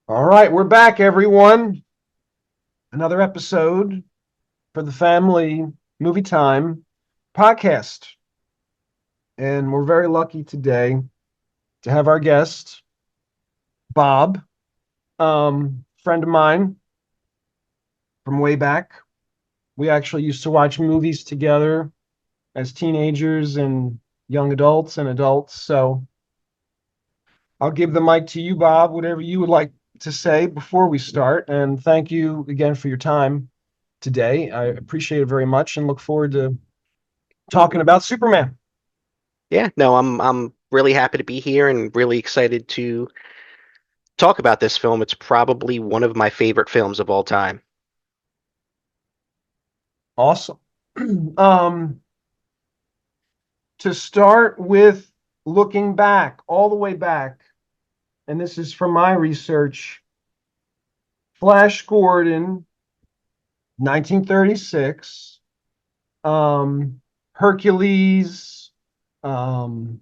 All right, we're back, everyone. Another episode for the family movie time podcast. And we're very lucky today to have our guest, Bob, friend of mine from way back. We actually used to watch movies together as teenagers and young adults and adults. So I'll give the mic to you, Bob, whatever you would like to say before we start. And thank you again for your time today. I appreciate it very much and look forward to talking about Superman. Yeah, no, I'm really happy to be here and really excited to talk about this film. It's probably one of my favorite films of all time. Awesome. um, to start with looking back, all the way back, and this is from my research, Flash Gordon, 1936, um, Hercules, um,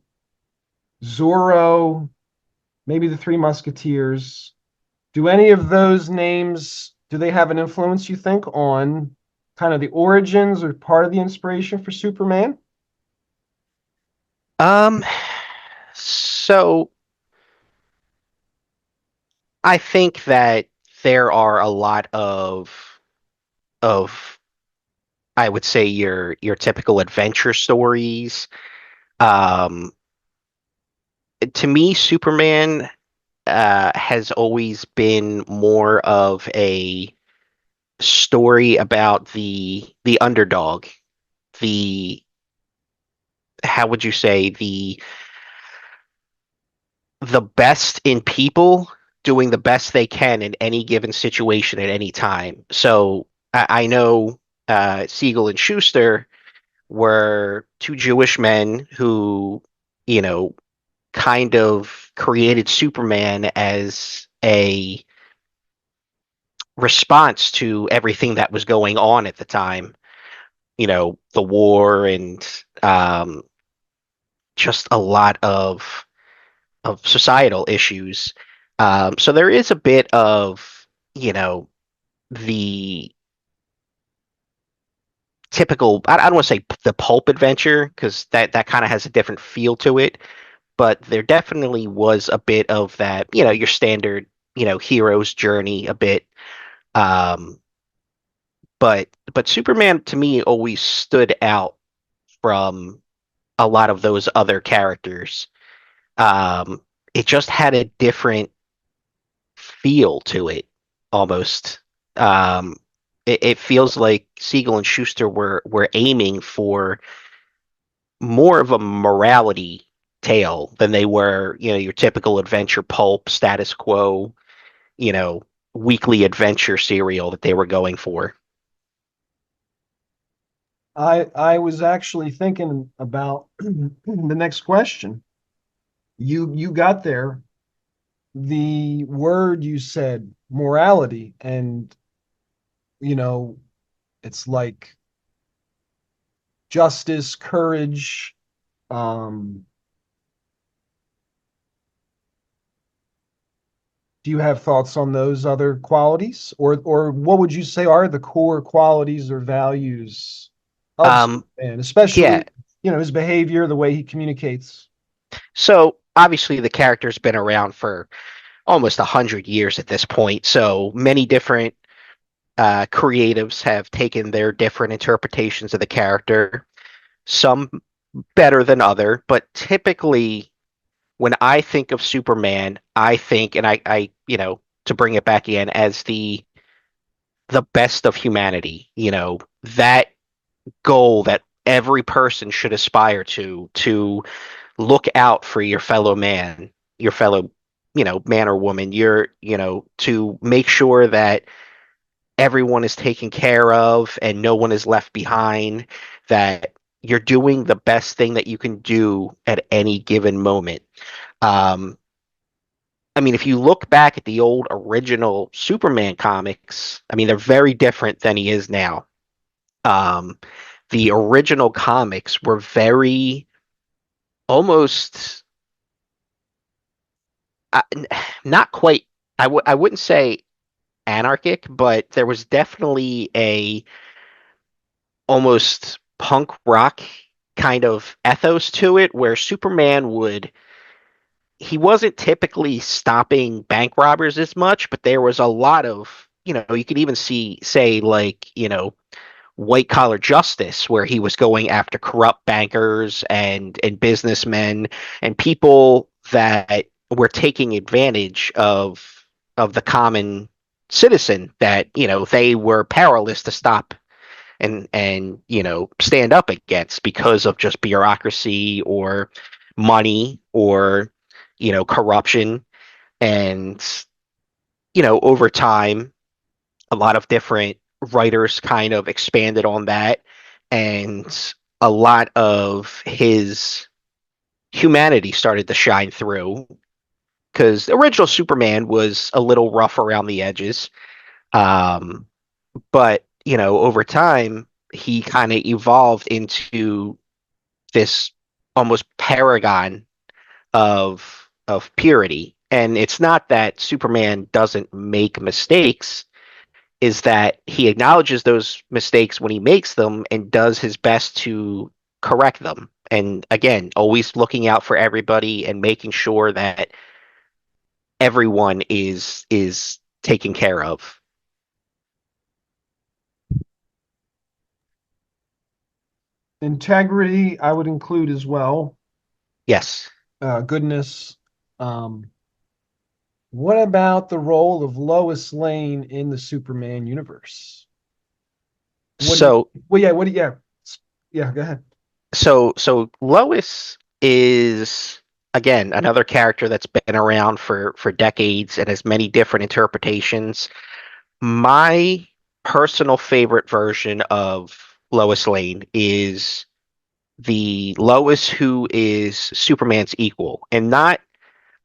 Zorro, maybe the Three Musketeers. Do any of those names, do they have an influence, you think, on kind of the origins or part of the inspiration for Superman? Um, so I think that there are a lot of I would say your typical adventure stories. Um, to me, Superman has always been more of a story about the underdog, the how would you say the best in people doing the best they can in any given situation at any time. So I know Siegel and Schuster were two Jewish men who, you know, kind of created Superman as a response to everything that was going on at the time. The war and just a lot of societal issues. So there is a bit of, you know, the typical, I don't want to say the pulp adventure because that kind of has a different feel to it, but there definitely was a bit of that, your standard, hero's journey a bit. Um, but Superman to me always stood out from a lot of those other characters. Um, it just had a different feel to it almost. Um, it feels like Siegel and Schuster were aiming for more of a morality tale than they were, your typical adventure pulp, status quo, you know, weekly adventure serial that they were going for. I was actually thinking about the next question. You got there. The word you said, morality, and you know, it's like justice, courage. Um, do you have thoughts on those other qualities, or what would you say are the core qualities or values of Um, Superman, yeah. especially his behavior, the way he communicates? So obviously the character's been around for almost 100 years at this point. So many different creatives have taken their different interpretations of the character. Some better than other, but typically when I think of Superman, I think, and to bring it back in as the best of humanity, that goal that every person should aspire to look out for your fellow man, your fellow, man or woman, to make sure that everyone is taken care of and no one is left behind, that you're doing the best thing that you can do at any given moment. Um, I mean, if you look back at the old original Superman comics, I mean, they're very different than he is now. Um, the original comics were very almost uh, not quite. I wouldn't say anarchic, but there was definitely a almost punk rock kind of ethos to it where Superman would he wasn't typically stopping bank robbers as much, but there was a lot of, you could even say like, white collar justice where he was going after corrupt bankers and businessmen and people that were taking advantage of the common citizen that, they were powerless to stop and stand up against because of just bureaucracy or money or corruption. And over time a lot of different writers kind of expanded on that, and a lot of his humanity started to shine through because the original Superman was a little rough around the edges. um, but over time he kind of evolved into this almost paragon of purity. And it's not that Superman doesn't make mistakes, is that he acknowledges those mistakes when he makes them and does his best to correct them. And again, always looking out for everybody and making sure that everyone is taken care of. Integrity, I would include as well. Yes. Goodness. Um, what about the role of Lois Lane in the Superman universe? What do you? So Well, yeah. What do you? Yeah. Yeah. Go ahead. so Lois is again another character that's been around for decades and has many different interpretations. My personal favorite version of Lois Lane is the Lois who is Superman's equal, and not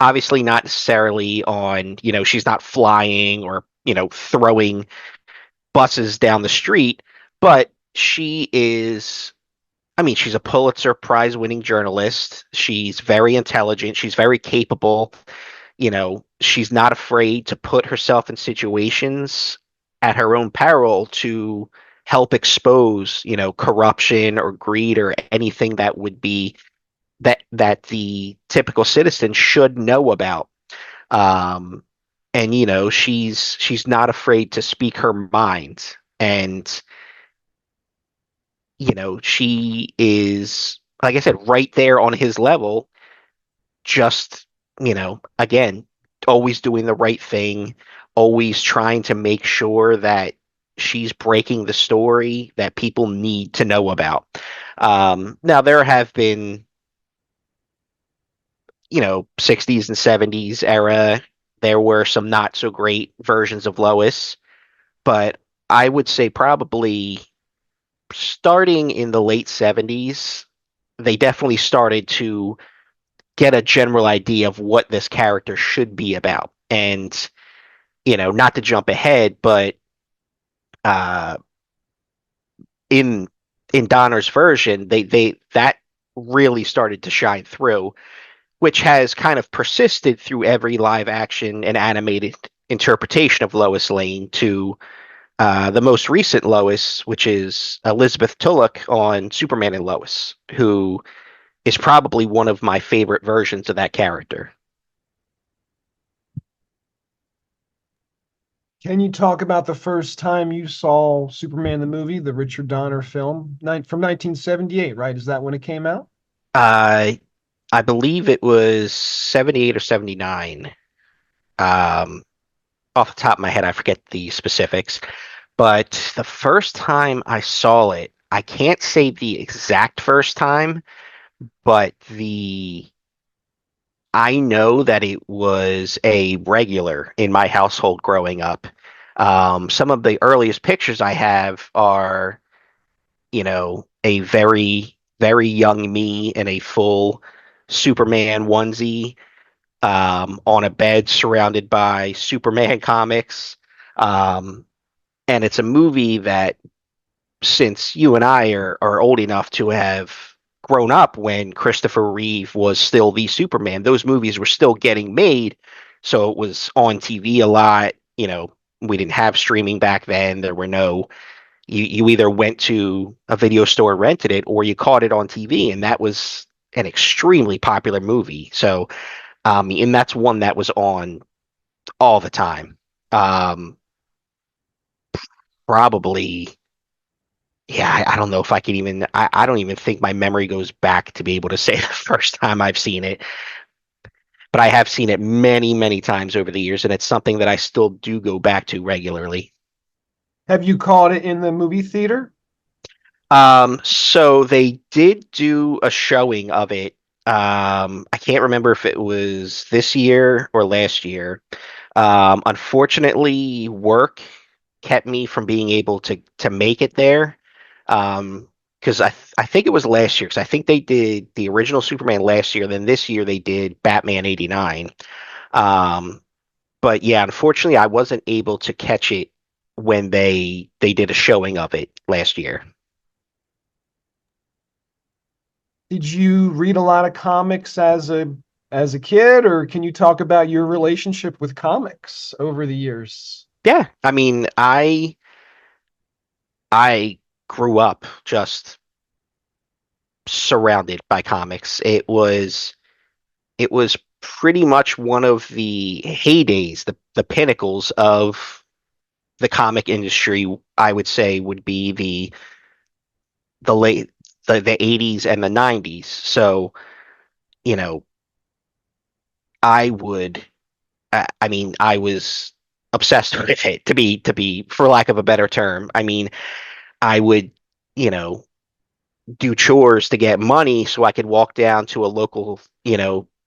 obviously not necessarily on, she's not flying or, throwing buses down the street, but she is, I mean, she's a Pulitzer Prize winning journalist. She's very intelligent. She's very capable. She's not afraid to put herself in situations at her own peril to help expose, corruption or greed or anything that would be that the typical citizen should know about. Um, and she's not afraid to speak her mind, and she is, like I said, right there on his level, just, again, always doing the right thing, always trying to make sure that she's breaking the story that people need to know about. Now, there have been, 60s and 70s era, there were some not so great versions of Lois, but I would say probably starting in the late 70s, they definitely started to get a general idea of what this character should be about. And, not to jump ahead, but uh, in Donner's version, they that really started to shine through, which has kind of persisted through every live action and animated interpretation of Lois Lane to the most recent Lois, which is Elizabeth Tulloch on Superman and Lois, who is probably one of my favorite versions of that character. Can you talk about the first time you saw Superman the movie, the Richard Donner film, from 1978? Right? Is that when it came out? Uh, I believe it was 78 or 79. Um, Off the top of my head, I forget the specifics. But the first time I saw it, I can't say the exact first time, but the I know that it was a regular in my household growing up. Some of the earliest pictures I have are, a very, very young me in a full Superman onesie, on a bed surrounded by Superman comics. Um, and it's a movie that, since you and I are old enough to have grown up when Christopher Reeve was still the Superman, those movies were still getting made. So it was on TV a lot. We didn't have streaming back then. There were no, you either went to a video store, rented it, or you caught it on TV, and that was an extremely popular movie. So, and that's one that was on all the time. Um, Probably, yeah, I don't know if I can even, I don't even think my memory goes back to be able to say the first time I've seen it, but I have seen it many, many times over the years, and it's something that I still do go back to regularly. Have you caught it in the movie theater? So they did do a showing of it. I can't remember if it was this year or last year. Unfortunately, work kept me from being able to make it there. Because I think it was last year, because I think they did the original Superman last year, then this year they did Batman 89. Um, but yeah, unfortunately, I wasn't able to catch it when they did a showing of it last year. Did you read a lot of comics as a kid, or can you talk about your relationship with comics over the years? Yeah, I mean, I grew up just surrounded by comics. It was pretty much one of the heydays, the pinnacles of the comic industry. I would say would be the late the 80s and the 90s. So, you know, I would I mean, I was obsessed with it to be for lack of a better term. I mean, I would, you know, do chores to get money so I could walk down to a local,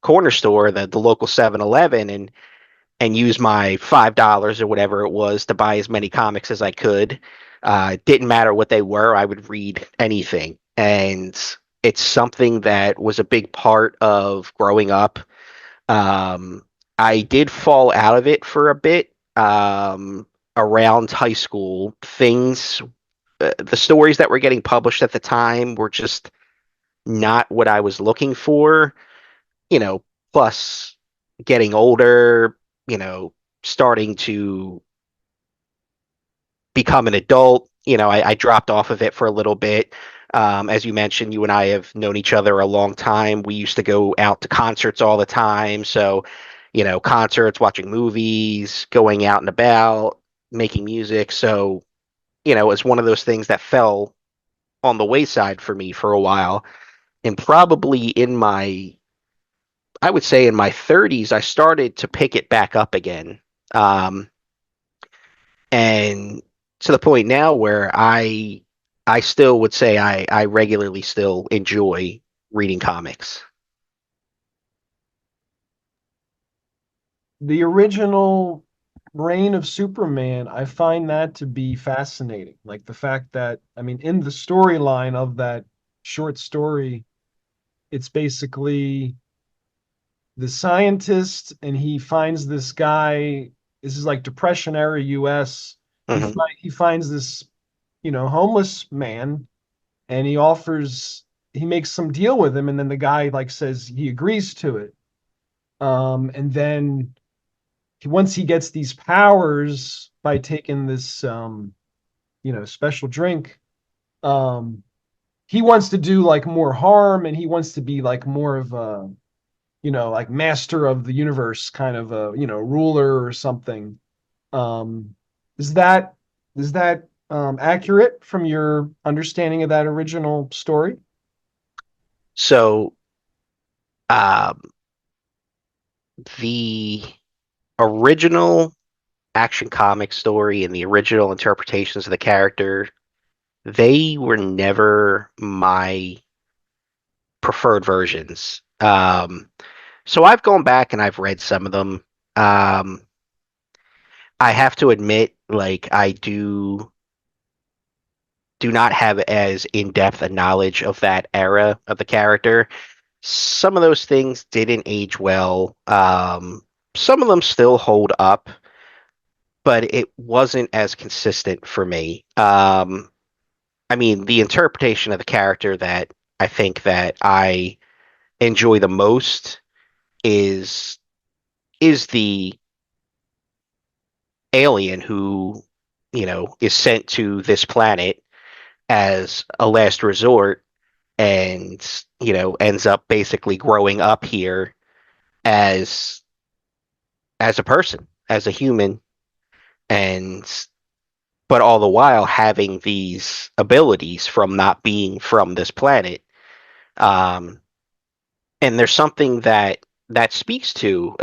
corner store, the local 7-Eleven, and use my $5 or whatever it was to buy as many comics as I could. It didn't matter what they were, I would read anything. And it's something that was a big part of growing up. Um, I did fall out of it for a bit around high school. The stories that were getting published at the time were just not what I was looking for, you know, plus getting older, starting to become an adult. I dropped off of it for a little bit. As you mentioned, you and I have known each other a long time. We used to go out to concerts all the time. So, concerts, watching movies, going out and about, making music. So, it was one of those things that fell on the wayside for me for a while. And probably I would say in my 30s, I started to pick it back up again. Um, and to the point now where I still would say I regularly still enjoy reading comics. The original reign of Superman, I find that to be fascinating. Like the fact that, I mean, in the storyline of that short story, it's basically the scientist and he finds this guy. This is like Depression era US. Hmm. He finds this, homeless man, and he makes some deal with him, and then the guy like says he agrees to it. And then once he gets these powers by taking this special drink, um he wants to do like more harm, and he wants to be like more of a, like master of the universe, kind of a, ruler or something. um is that accurate from your understanding of that original story? So um, the original Action Comic story and the original interpretations of the character, they were never my preferred versions. So I've gone back and I've read some of them. Um, I have to admit, like I do not have as in-depth a knowledge of that era of the character. Some of those things didn't age well. Some of them still hold up, but it wasn't as consistent for me. I mean, the interpretation of the character that I think that I enjoy the most is is the alien who, is sent to this planet as a last resort and, ends up basically growing up here as a person, as a human, and but all the while having these abilities from not being from this planet. Um, and there's something that speaks to,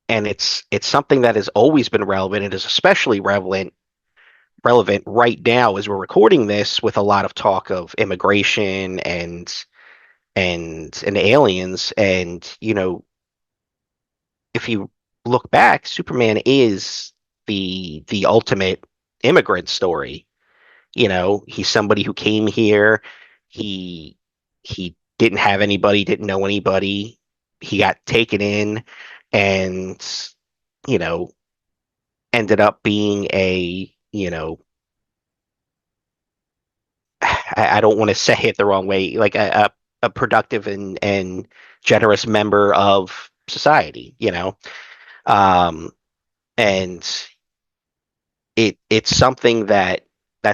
and it's something that has always been relevant. It is especially relevant right now as we're recording this, with a lot of talk of immigration and aliens. And if you look back, Superman is the ultimate immigrant story. He's somebody who came here. He didn't have anybody, didn't know anybody. He got taken in, and you know ended up being I don't want to say it the wrong way, like a productive and generous member of society. Um, and it's something that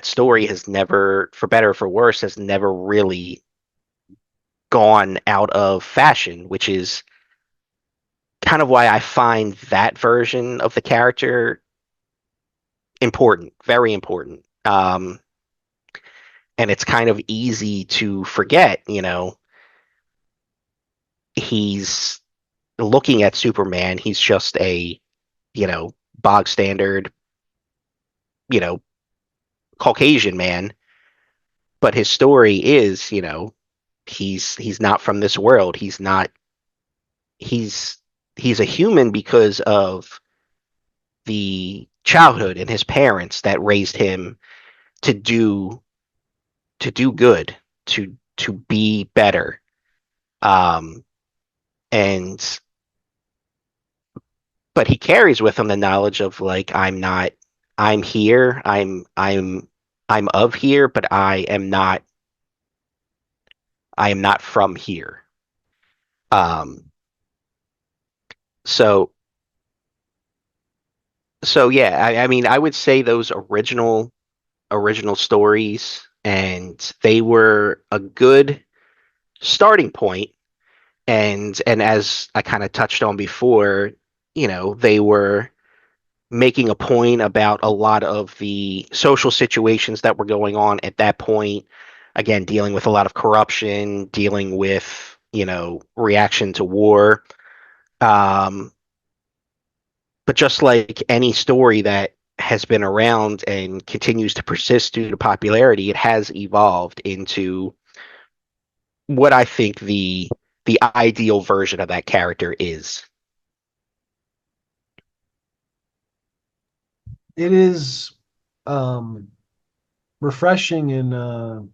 story has never, for better or for worse, has never really gone out of fashion, which is kind of why I find that version of the character important, very important. And it's kind of easy to forget, he's looking at Superman, he's just a, bog standard, you know, Caucasian man, but his story is, he's not from this world. He's he's a human because of the childhood and his parents that raised him to do good, to be better. Um and but he carries with him the knowledge of, like, I'm here, I'm of here, but I am not from here. Um so yeah, I mean, I would say those original stories, and they were a good starting point. And as I kind of touched on before, they were making a point about a lot of the social situations that were going on at that point. Again, dealing with a lot of corruption, dealing with, reaction to war. Um, but just like any story that has been around and continues to persist due to popularity, it has evolved into what I think the ideal version of that character is. It is refreshing and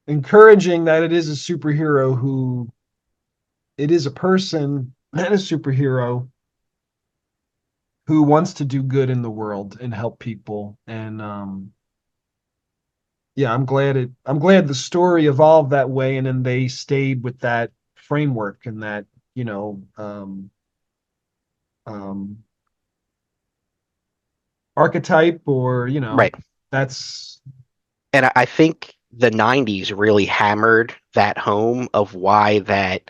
encouraging that it is a superhero who it is a person and a superhero who wants to do good in the world and help people. And yeah, I'm glad the story evolved that way, and then they stayed with that framework and that, you know, um archetype, or Right. that's And I think the 90s really hammered that home of why that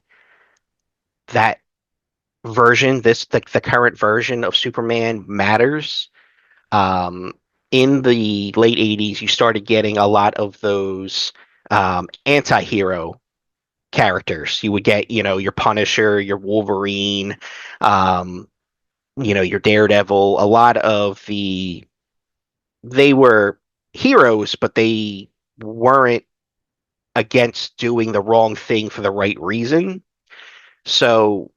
version, the current version of Superman matters. Um, in the late 80s, you started getting a lot of those anti-hero characters. You would get, your Punisher, your Wolverine, um, your Daredevil. A lot of they were heroes, but they weren't against doing the wrong thing for the right reason. So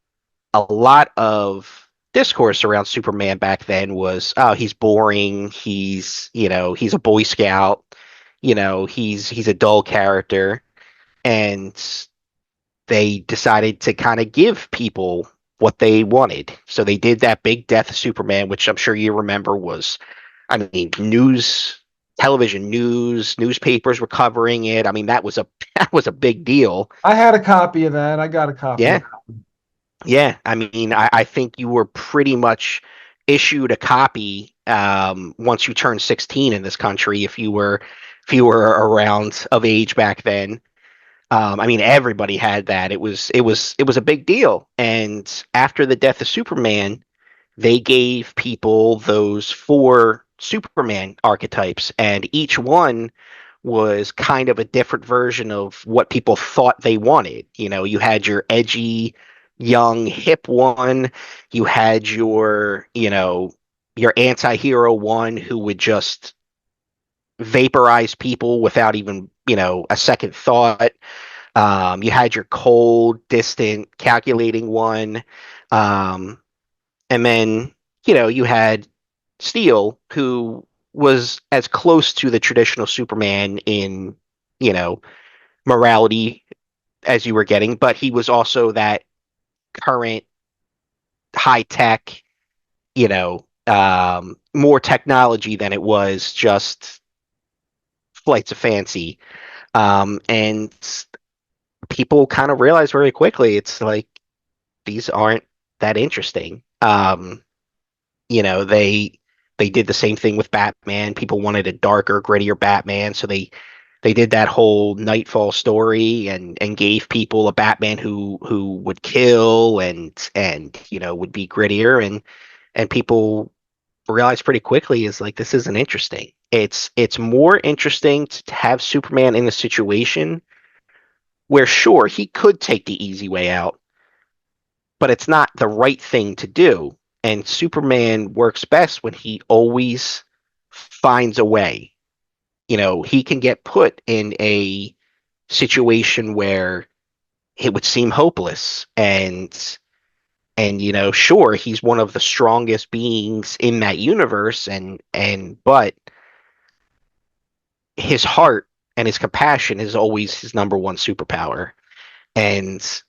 a lot of discourse around Superman back then was, oh, he's boring, he's a Boy Scout, he's a dull character. And they decided to kind of give people what they wanted. So they did that big death of Superman, which I'm sure you remember was, I mean, television news, newspapers were covering it. I mean, that was a that was a big deal. I had a copy of that. I got a copy of Yeah. that. Yeah. I mean, I think you were pretty much issued a copy once you turned 16 in this country if you were around of age back then. I mean, everybody had that. It was a big deal. And after the death of Superman, they gave people those four Superman archetypes, and each one was kind of a different version of what people thought they wanted. You know, you had your edgy, young, hip one, you had your anti-hero one who would just vaporize people without even, a second thought. You had your cold, distant, calculating one. Um, and then, you had Steel, who was as close to the traditional Superman in, you know, morality as you were getting, but he was also that current high tech, more technology than it was just flights of fancy. And people kind of realized very quickly it's like these aren't that interesting. They did the same thing with Batman. People wanted a darker, grittier Batman, so they did that whole Nightfall story and gave people a Batman who would kill and would be grittier and people realized pretty quickly is like this isn't interesting. It's more interesting to have Superman in a situation where sure he could take the easy way out, but it's not the right thing to do. And Superman works best when he always finds a way. He can get put in a situation where it would seem hopeless and sure he's one of the strongest beings in that universe but his heart and his compassion is always his number one superpower. And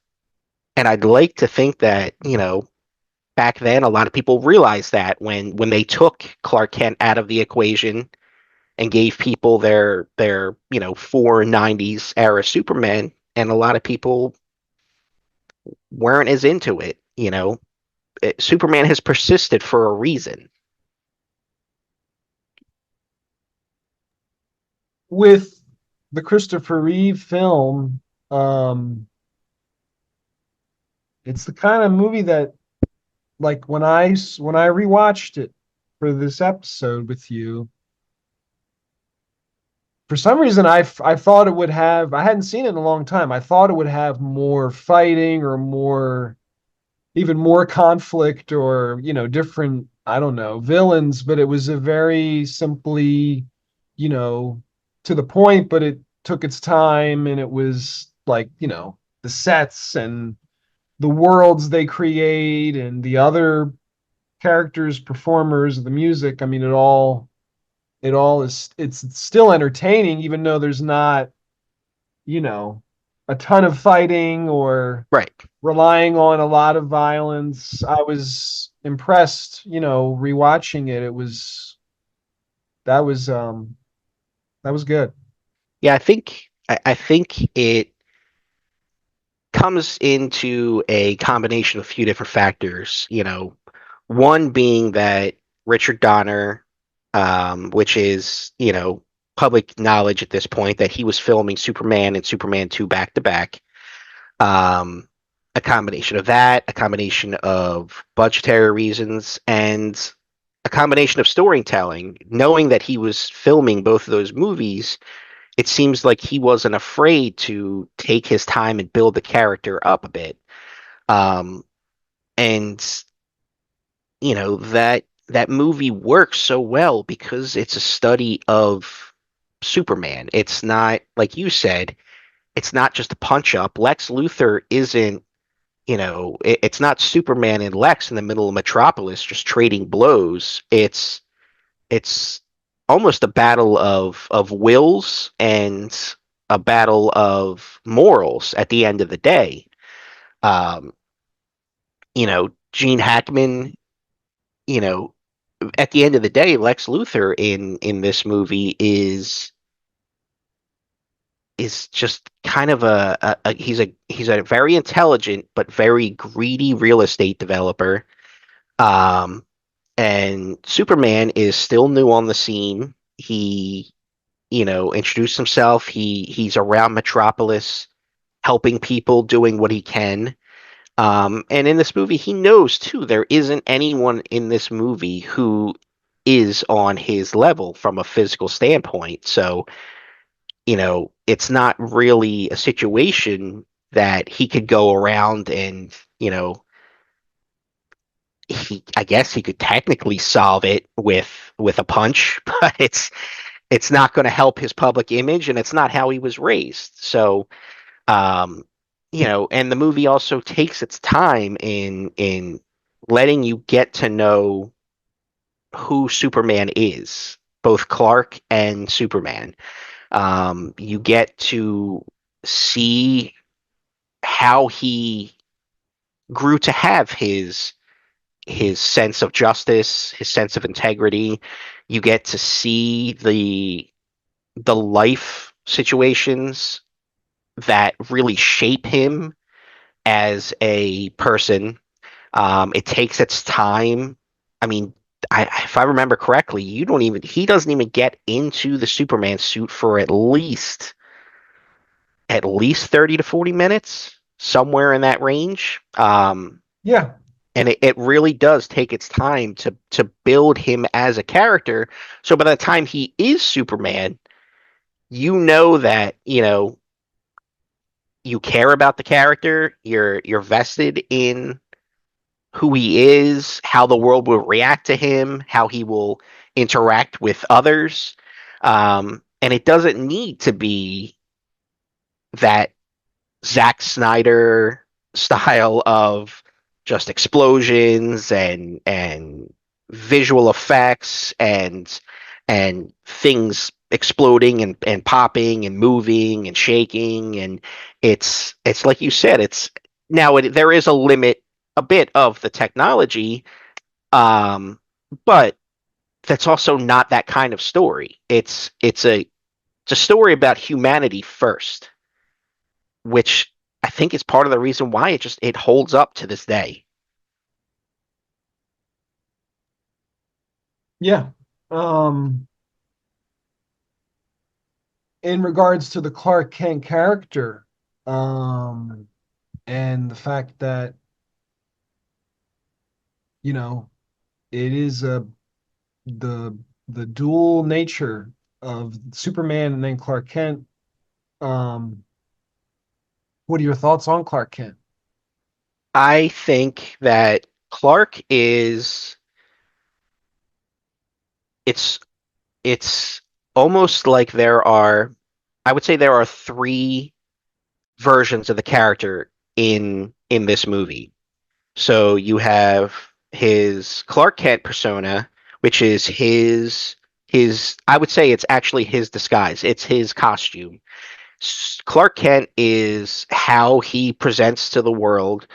and I'd like to think that back then a lot of people realized that when they took Clark Kent out of the equation and gave people their 490s era Superman, and a lot of people weren't as into it. Superman has persisted for a reason. With the Christopher Reeve film, um, it's the kind of movie that, like, when I rewatched it for this episode with you, for some reason I thought it would have. I hadn't seen it in a long time. I thought it would have more fighting or more, even more conflict, or different, I don't know, villains, but it was a very simply, you know to the point, but it took its time, and it was like, the sets and the worlds they create and the other characters, performers, the music. I mean, it all is, it's still entertaining, even though there's not, you know a ton of fighting or Right. relying on a lot of violence. I was impressed, rewatching it. It was that was that was good. Yeah, I think it comes into a combination of a few different factors. One being that Richard Donner, which is public knowledge at this point, that he was filming Superman and Superman 2 back to back. Um, a combination of that, a combination of budgetary reasons, and a combination of storytelling. Knowing that he was filming both of those movies, it seems like he wasn't afraid to take his time and build the character up a bit. Um, and that movie works so well because it's a study of Superman. It's not like you said, it's not just a punch up. Lex Luthor isn't, it's not Superman and Lex in the middle of Metropolis just trading blows. It's almost a battle of wills and a battle of morals at the end of the day. Um, Gene Hackman, you know, at the end of the day, Lex Luthor in this movie is just kind of a very intelligent but very greedy real estate developer. Um, and Superman is still new on the scene. He, introduced himself. He's around Metropolis, helping people, doing what he can. And in this movie, he knows too, there isn't anyone in this movie who is on his level from a physical standpoint. So, it's not really a situation that he could go around and, I guess he could technically solve it with a punch, but it's not going to help his public image, and it's not how he was raised. So, um, and the movie also takes its time in letting you get to know who Superman is, both Clark and Superman. You get to see how he grew to have his sense of justice, his sense of integrity. You get to see the life situations that really shape him as a person. It takes its time. I mean, if I remember correctly, he doesn't even get into the Superman suit for at least 30 to 40 minutes, somewhere in that range. Yeah. And it really does take its time to build him as a character. So by the time he is Superman, you know that, you care about the character, you're vested in who he is, how the world will react to him, how he will interact with others. And it doesn't need to be that Zack Snyder style of just explosions and visual effects and things exploding and popping and moving and shaking. And it's like you said, there is a limit, a bit of the technology, um but that's also not that kind of story. It's a story about humanity first, which I think is part of the reason why it holds up to this day. Yeah. Um, in regards to the Clark Kent character, um, and the fact that, you know, it is the the dual nature of Superman and then Clark Kent. Um, what are your thoughts on Clark Kent? I think that Clark is it's it's almost like I would say there are three versions of the character in this movie. So you have his Clark Kent persona, which is his I would say it's actually his disguise. It's his costume. Clark Kent is how he presents to the world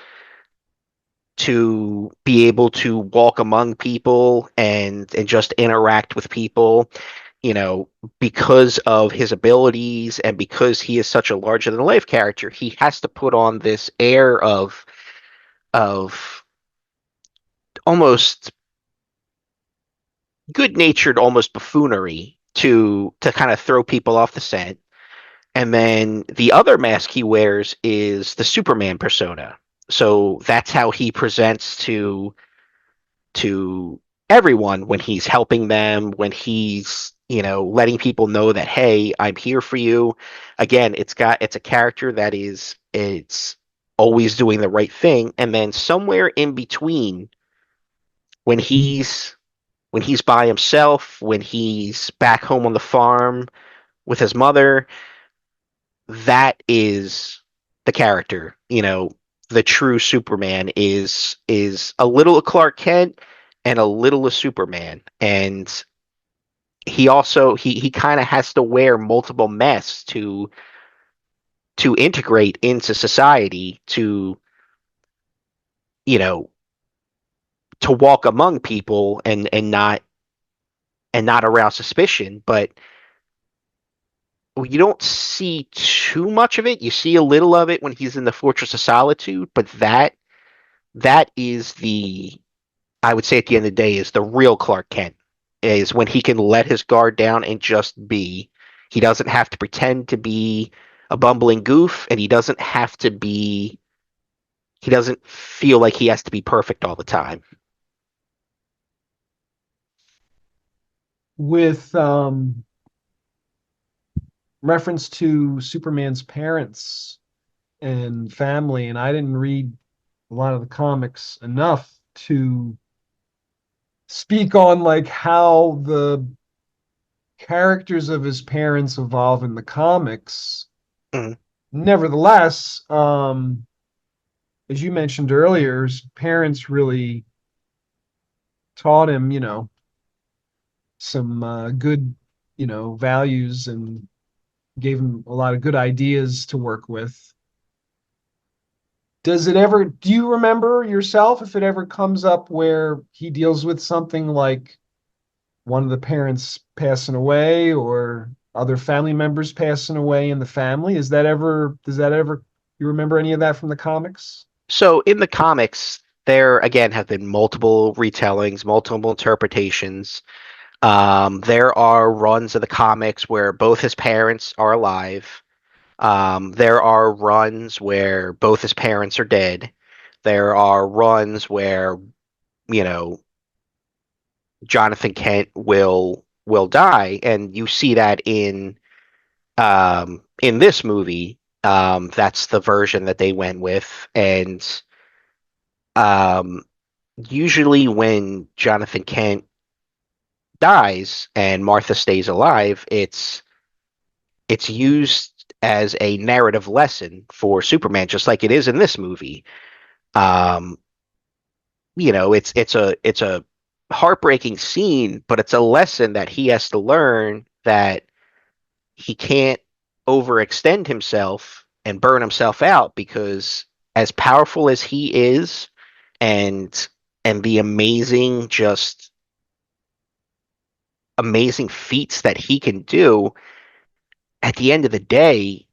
to be able to walk among people and just interact with people, you know, because of his abilities and because he is such a larger than life character. He has to put on this air of almost good-natured, almost buffoonery to kind of throw people off the scent. And then the other mask he wears is the Superman persona. So that's how he presents to everyone when he's helping them, when he's, letting people know that, hey, I'm here for you. Again, it's a character that it's always doing the right thing. And then somewhere in between, when he's by himself, when he's back home on the farm with his mother, that is the character. The true Superman is a little of Clark Kent and a little of Superman. And he kind of has to wear multiple masks to integrate into society, you know, to walk among people and not arouse suspicion. But you don't see too much of it. You see a little of it when he's in the Fortress of Solitude, but that is the I would say at the end of the day is the real Clark Kent is when he can let his guard down and just be. He doesn't have to pretend to be a bumbling goof, and he doesn't feel like he has to be perfect all the time. With reference to Superman's parents and family, and I didn't read a lot of the comics enough to speak on like how the characters of his parents evolve in the comics. Mhm. Nevertheless, as you mentioned earlier, his parents really taught him, some good, values and gave him a lot of good ideas to work with. Do you remember yourself if it ever comes up where he deals with something like one of the parents passing away or other family members passing away in the family? Does that ever, you remember any of that from the comics? So in the comics, there again have been multiple retellings, multiple interpretations. There are runs of the comics where both his parents are alive. There are runs where both his parents are dead. There are runs where, you know, Jonathan Kent will die, and you see that in this movie. That's the version that they went with, and um, usually when Jonathan Kent dies and Martha stays alive, it's used as a narrative lesson for Superman, just like it is in this movie. Um, it's a heartbreaking scene, but it's a lesson that he has to learn that he can't overextend himself and burn himself out because as powerful as he is and the amazing feats that he can do, at the end of the day,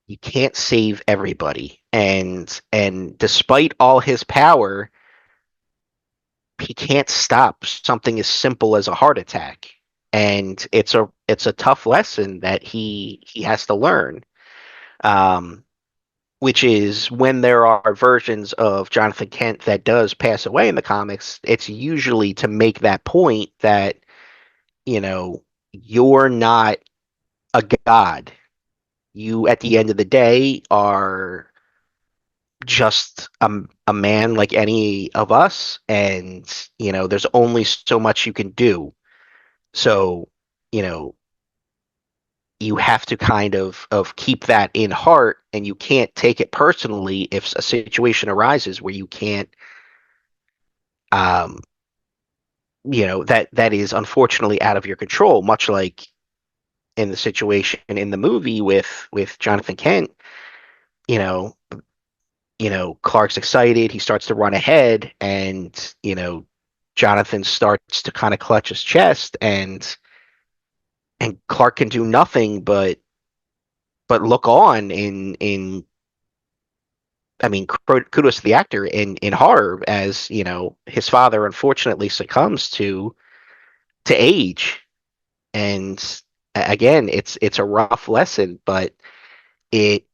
you can't save everybody. And despite all his power, he can't stop something as simple as a heart attack. And it's a tough lesson that he has to learn. Um, which is when there are versions of Jonathan Kent that does pass away in the comics, it's usually to make that point that, you know, you're not a god. You, at the end of the day, are just a man like any of us, and, there's only so much you can do. So, you know, you have to kind of keep that in heart, and you can't take it personally if a situation arises where you can't um that is unfortunately out of your control, much like in the situation in the movie with Jonathan Kent. you know Clark's excited, he starts to run ahead, and Jonathan starts to kind of clutch his chest, and Clark can do nothing but look on in I mean, kudos to the actor in horror as his father unfortunately succumbs to age. And again, it's a rough lesson, but it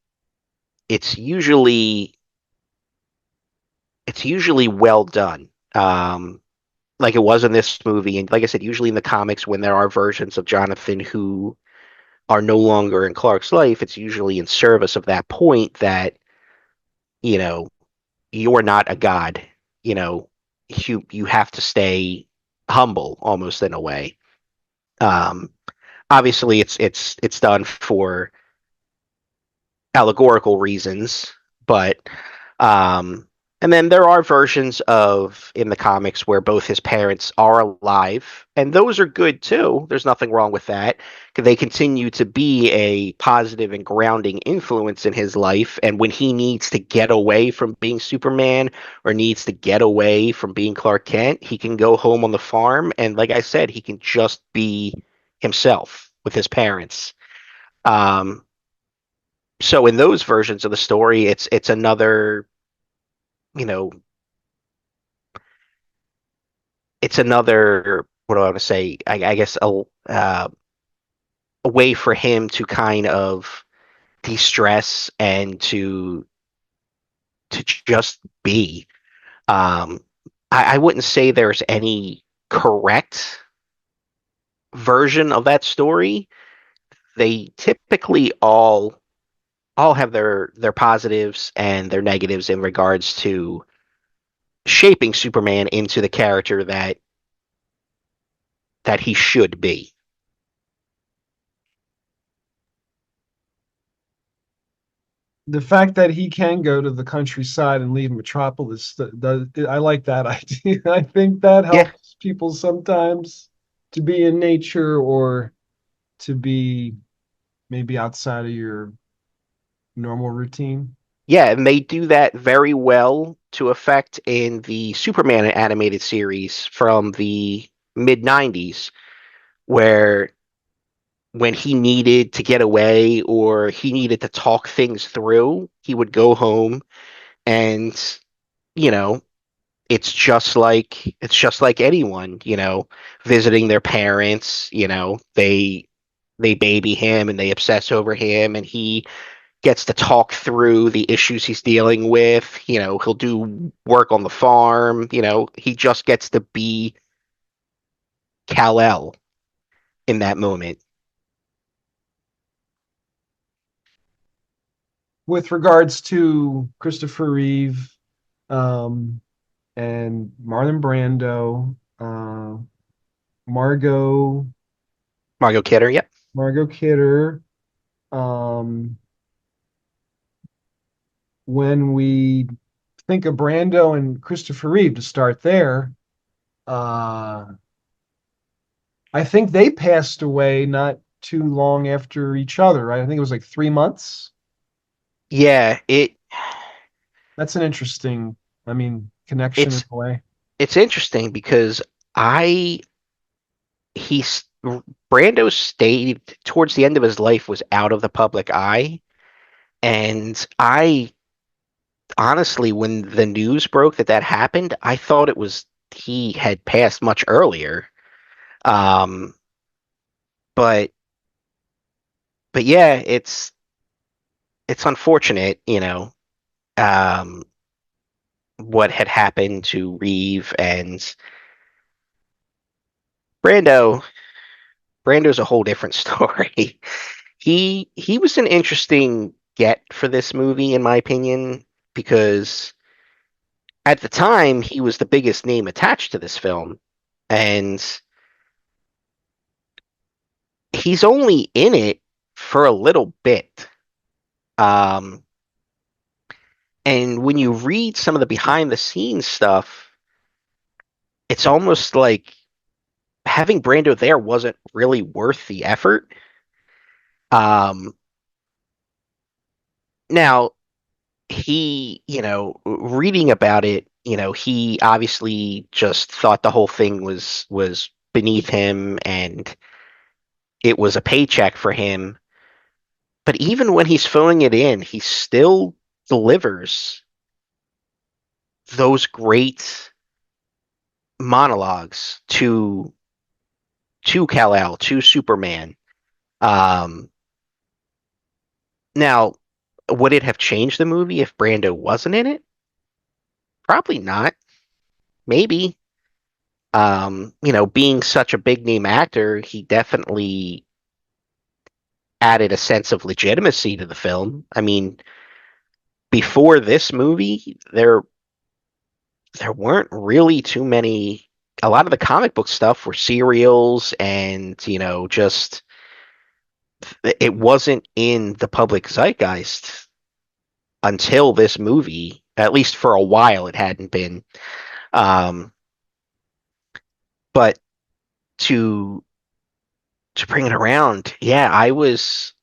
it's usually it's usually well done. Like it was in this movie, and like I said, usually in the comics, when there are versions of Jonathan who are no longer in Clark's life, it's usually in service of that point that you know you're not a god. You know, you have to stay humble, almost in a way. Um, Obviously, it's done for allegorical reasons, but um, and then there are versions of in the comics where both his parents are alive, and those are good too. There's nothing wrong with that. They continue to be a positive and grounding influence in his life, and when he needs to get away from being Superman or needs to get away from being Clark Kent, he can go home on the farm, and like I said, he can just be himself with his parents. Um, so in those versions of the story, it's another, you know, it's another, what do I want to say? I guess a way for him to kind of de-stress and to just be. Um, I wouldn't say there's any correct version of that story. They typically all have their positives and their negatives in regards to shaping Superman into the character that he should be. The fact that he can go to the countryside and leave Metropolis, I like that idea. I think that Yeah, helps people sometimes to be in nature or to be maybe outside of your normal routine. yeah, and they do that very well to effect in the Superman animated series from the mid 90s, where when he needed to get away or he needed to talk things through, he would go home and, you know, it's just like anyone, visiting their parents, they baby him and they obsess over him and he gets to talk through the issues he's dealing with. He'll do work on the farm, he just gets to be Kal-El in that moment. With regards to Christopher Reeve, um, and Marlon Brando, Margot Margot Kidder, yep. Margot Kidder. Um, when we think of Brando and Christopher Reeve to start there, uh, I think they passed away not too long after each other, right? I think it was like 3 months. Yeah, That's an interesting, I mean, connection in it's a way. it's interesting because I he's Brando stayed towards the end of his life was out of the public eye. And I honestly, when the news broke that happened, I thought it was he had passed much earlier. Um, but but yeah, it's unfortunate, um, what had happened to Reeve and Brando. Brando's a whole different story. He was an interesting get for this movie, in my opinion, because at the time he was the biggest name attached to this film, and he's only in it for a little bit. Um, and when you read some of the behind the scenes stuff, it's almost like having Brando there wasn't really worth the effort. Um, now reading about it, he obviously just thought the whole thing was beneath him and it was a paycheck for him. But even when he's phoning it in, he still delivers those great monologues to Kal-El, to Superman. Um, Now, would it have changed the movie if Brando wasn't in it? Probably not. Maybe. Being such a big name actor, he definitely added a sense of legitimacy to the film. I mean, before this movie, there weren't really too many. A lot of the comic book stuff were serials and, just it wasn't in the public zeitgeist until this movie. At least for a while, it hadn't been. Um, but to to bring it around, yeah, I was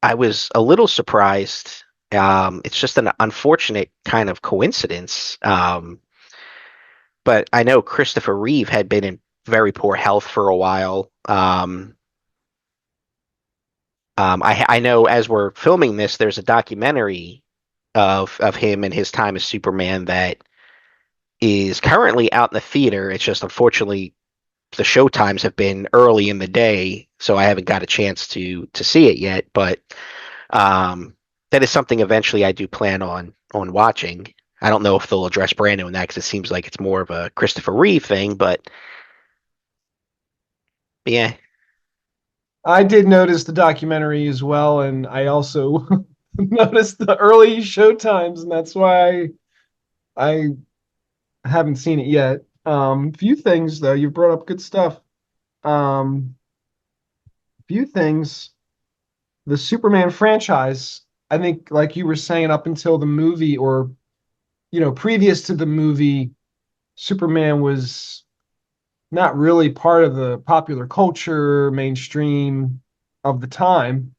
a little surprised. It's just an unfortunate kind of coincidence. But I know Christopher Reeve had been in very poor health for a while. I know as we're filming this, there's a documentary of him and his time as Superman that is currently out in the theater. It's just unfortunately the show times have been early in the day, so I haven't got a chance to see it yet. But um, that is something eventually I do plan on watching. I don't know if they'll address Brando in that because it seems like it's more of a Christopher Reeve thing, but yeah, I did notice the documentary as well, and I also noticed the early show times, and that's why I haven't seen it yet. Few things though, you brought up good stuff. Um, few things. The Superman franchise, I think, like you were saying, up until the movie, or previous to the movie, Superman was not really part of the popular culture mainstream of the time.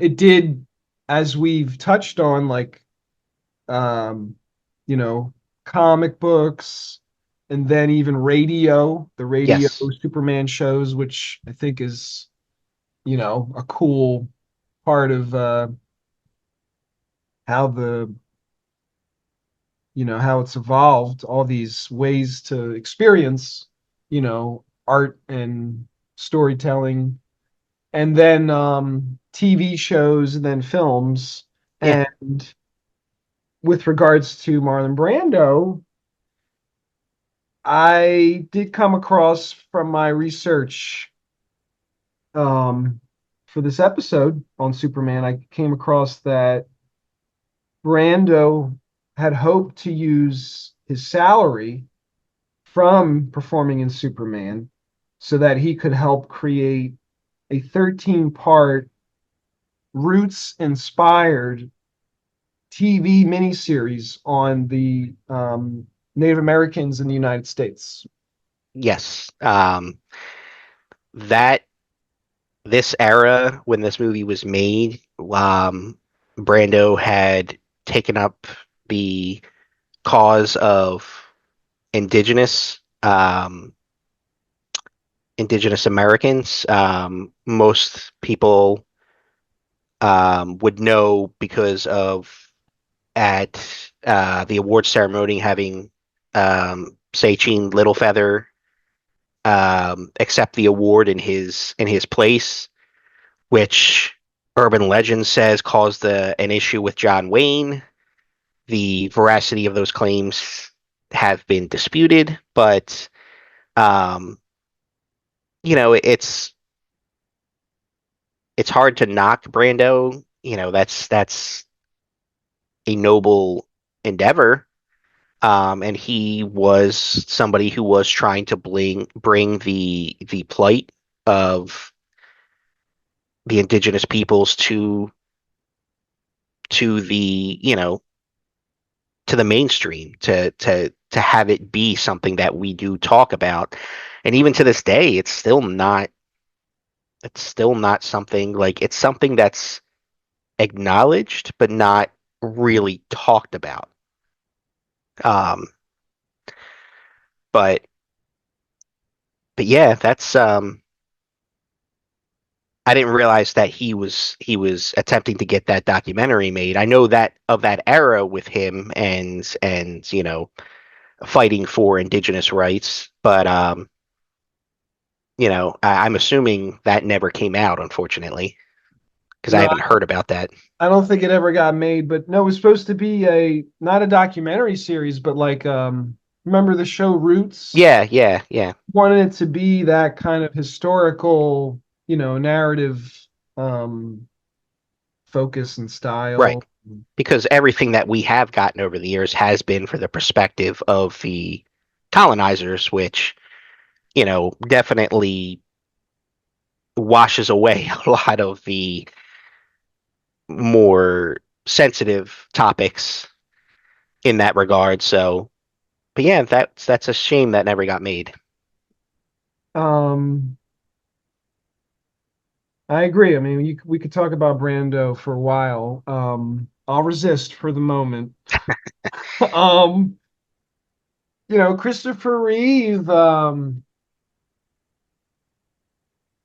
It did, as we've touched on, like um, you know, comic books, and then even the radio yes, Superman shows, which I think is, a cool part of how the, how it's evolved, all these ways to experience, art and storytelling, and then TV shows, and then films. yeah, And with regards to Marlon Brando, I did come across from my research um, for this episode on Superman, I came across that Brando had hoped to use his salary from performing in Superman so that he could help create a 13-part roots inspired TV miniseries on the Native Americans in the United States. yes. That this era when this movie was made, Brando had taken up the cause of indigenous indigenous Americans. Most people would know because of at the award ceremony having say Gene Littlefeather accept the award in his place, which urban legend says caused an issue with John Wayne. The veracity of those claims have been disputed, but um, it's hard to knock Brando. That's a noble endeavor. And he was somebody who was trying to bring the plight of the indigenous peoples to the to the mainstream to have it be something that we do talk about. And even to this day, it's still not something like it's something that's acknowledged but not really talked about. Um, but but yeah, that's I didn't realize that he was attempting to get that documentary made. I know that of that era with him and fighting for indigenous rights, but I'm assuming that never came out, unfortunately, because I No, haven't heard about that. I don't think it ever got made, but no, it was supposed to be a not a documentary series, but like remember the show Roots? Yeah, yeah, yeah. Wanted it to be that kind of historical, narrative um focus and Right. style. Because everything that we have gotten over the years has been for the perspective of the colonizers, which, definitely washes away a lot of the more sensitive topics in that regard. So, but yeah, that's a shame that never got made. Um I agree. I mean, we could talk about Brando for a while. I'll resist for the moment. Um, Christopher Reeve,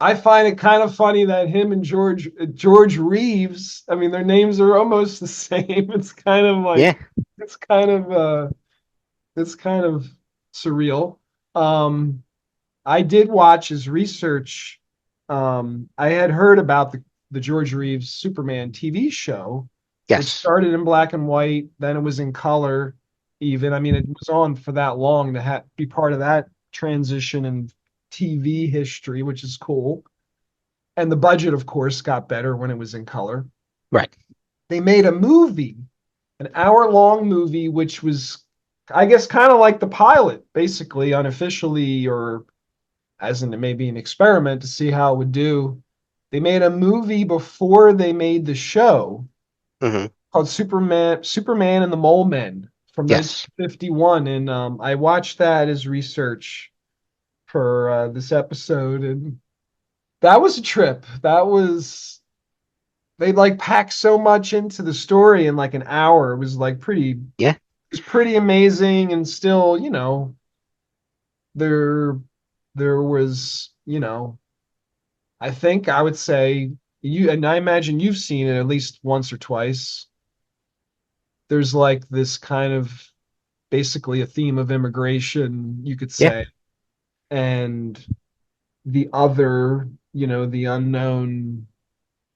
I find it kind of funny that him and George Reeves, I mean, their names are almost the same. It's kind of Yeah. like it's kind of it's kind of surreal. Um, I did watch his research. I had heard about the George Reeves Superman TV show, which Yes. started in black and white, then it was in color, even. I mean, it was on for that long to be part of that transition in TV history, which is cool. And the budget, of course, got better when it was in color. Right. They made a movie, an hour-long movie, which was, I guess, kind of like the pilot, basically, unofficially, or as in it may be an experiment to see how it would do. They made a movie before they made the show Hmm. called Superman and the Mole Men from Yes. 1951, and I watched that as research for this episode, and that was a trip. That was they like packed so much into the story in like an hour. It was like it Yeah. was pretty amazing, and still, there there was, I think I would say and I imagine you've seen it at least once or twice. There's like this kind of basically a theme of immigration, you could Yeah. say, and the other, the unknown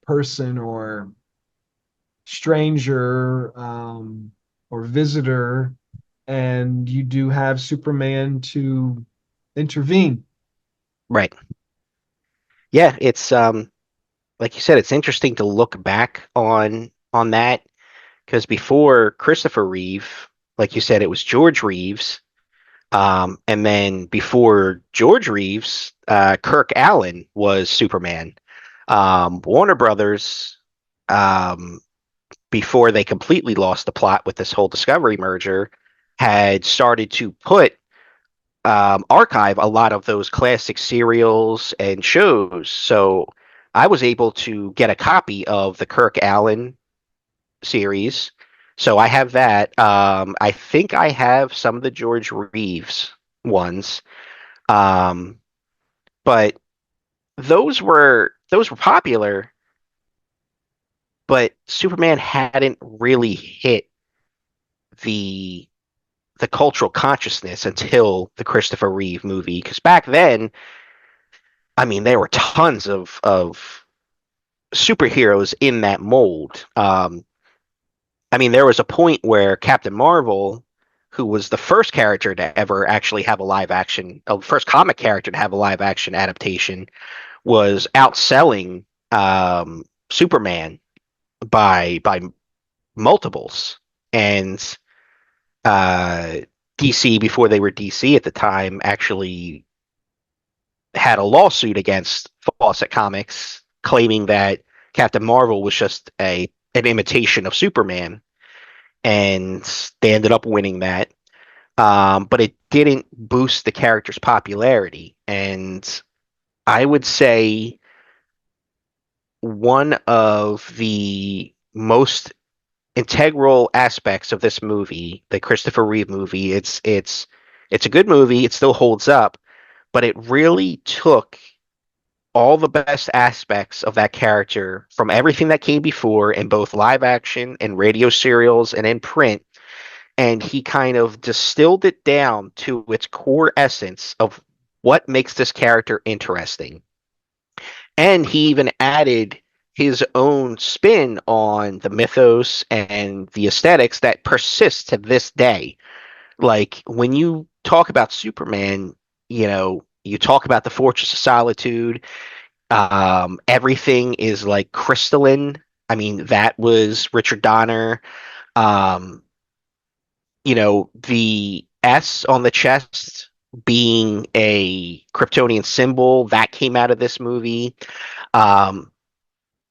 person or stranger, or visitor, and you do have Superman to intervene. Right. Yeah. It's like you said, it's interesting to look back on that because before Christopher Reeve, like you said, it was George Reeves. And then before George Reeves, Kirk Allen was Superman. Warner Brothers, um, before they completely lost the plot with this whole Discovery merger, had started to archive a lot of those classic serials and shows. So I was able to get a copy of the Kirk Allen series. So I have that. I think I have some of the George Reeves ones. Um, but those were popular, but Superman hadn't really hit the the cultural consciousness until the Christopher Reeve movie. Because back then, I mean, there were tons of superheroes in that mold. I mean, there was a point where Captain Marvel, who was the first character to ever actually have a live action, first comic character to have a live action adaptation, was outselling Superman by multiples. And uh, DC, before they were DC at the time, actually had a lawsuit against Fawcett Comics, claiming that Captain Marvel was just a an imitation of Superman, and they ended up winning that. But it didn't boost the character's popularity, and I would say one of the most integral aspects of this movie, the Christopher Reeve movie, it's a good movie. It still holds up, but it really took all the best aspects of that character from everything that came before in both live action and radio serials and in print, and he kind of distilled it down to its core essence of what makes this character interesting. And he even added his own spin on the mythos and the aesthetics that persist to this day. Like when you talk about Superman, you talk about the Fortress of Solitude. Everything is like crystalline. I mean, that was Richard Donner. Um, the S on the chest being a Kryptonian symbol that came out of this movie. Um,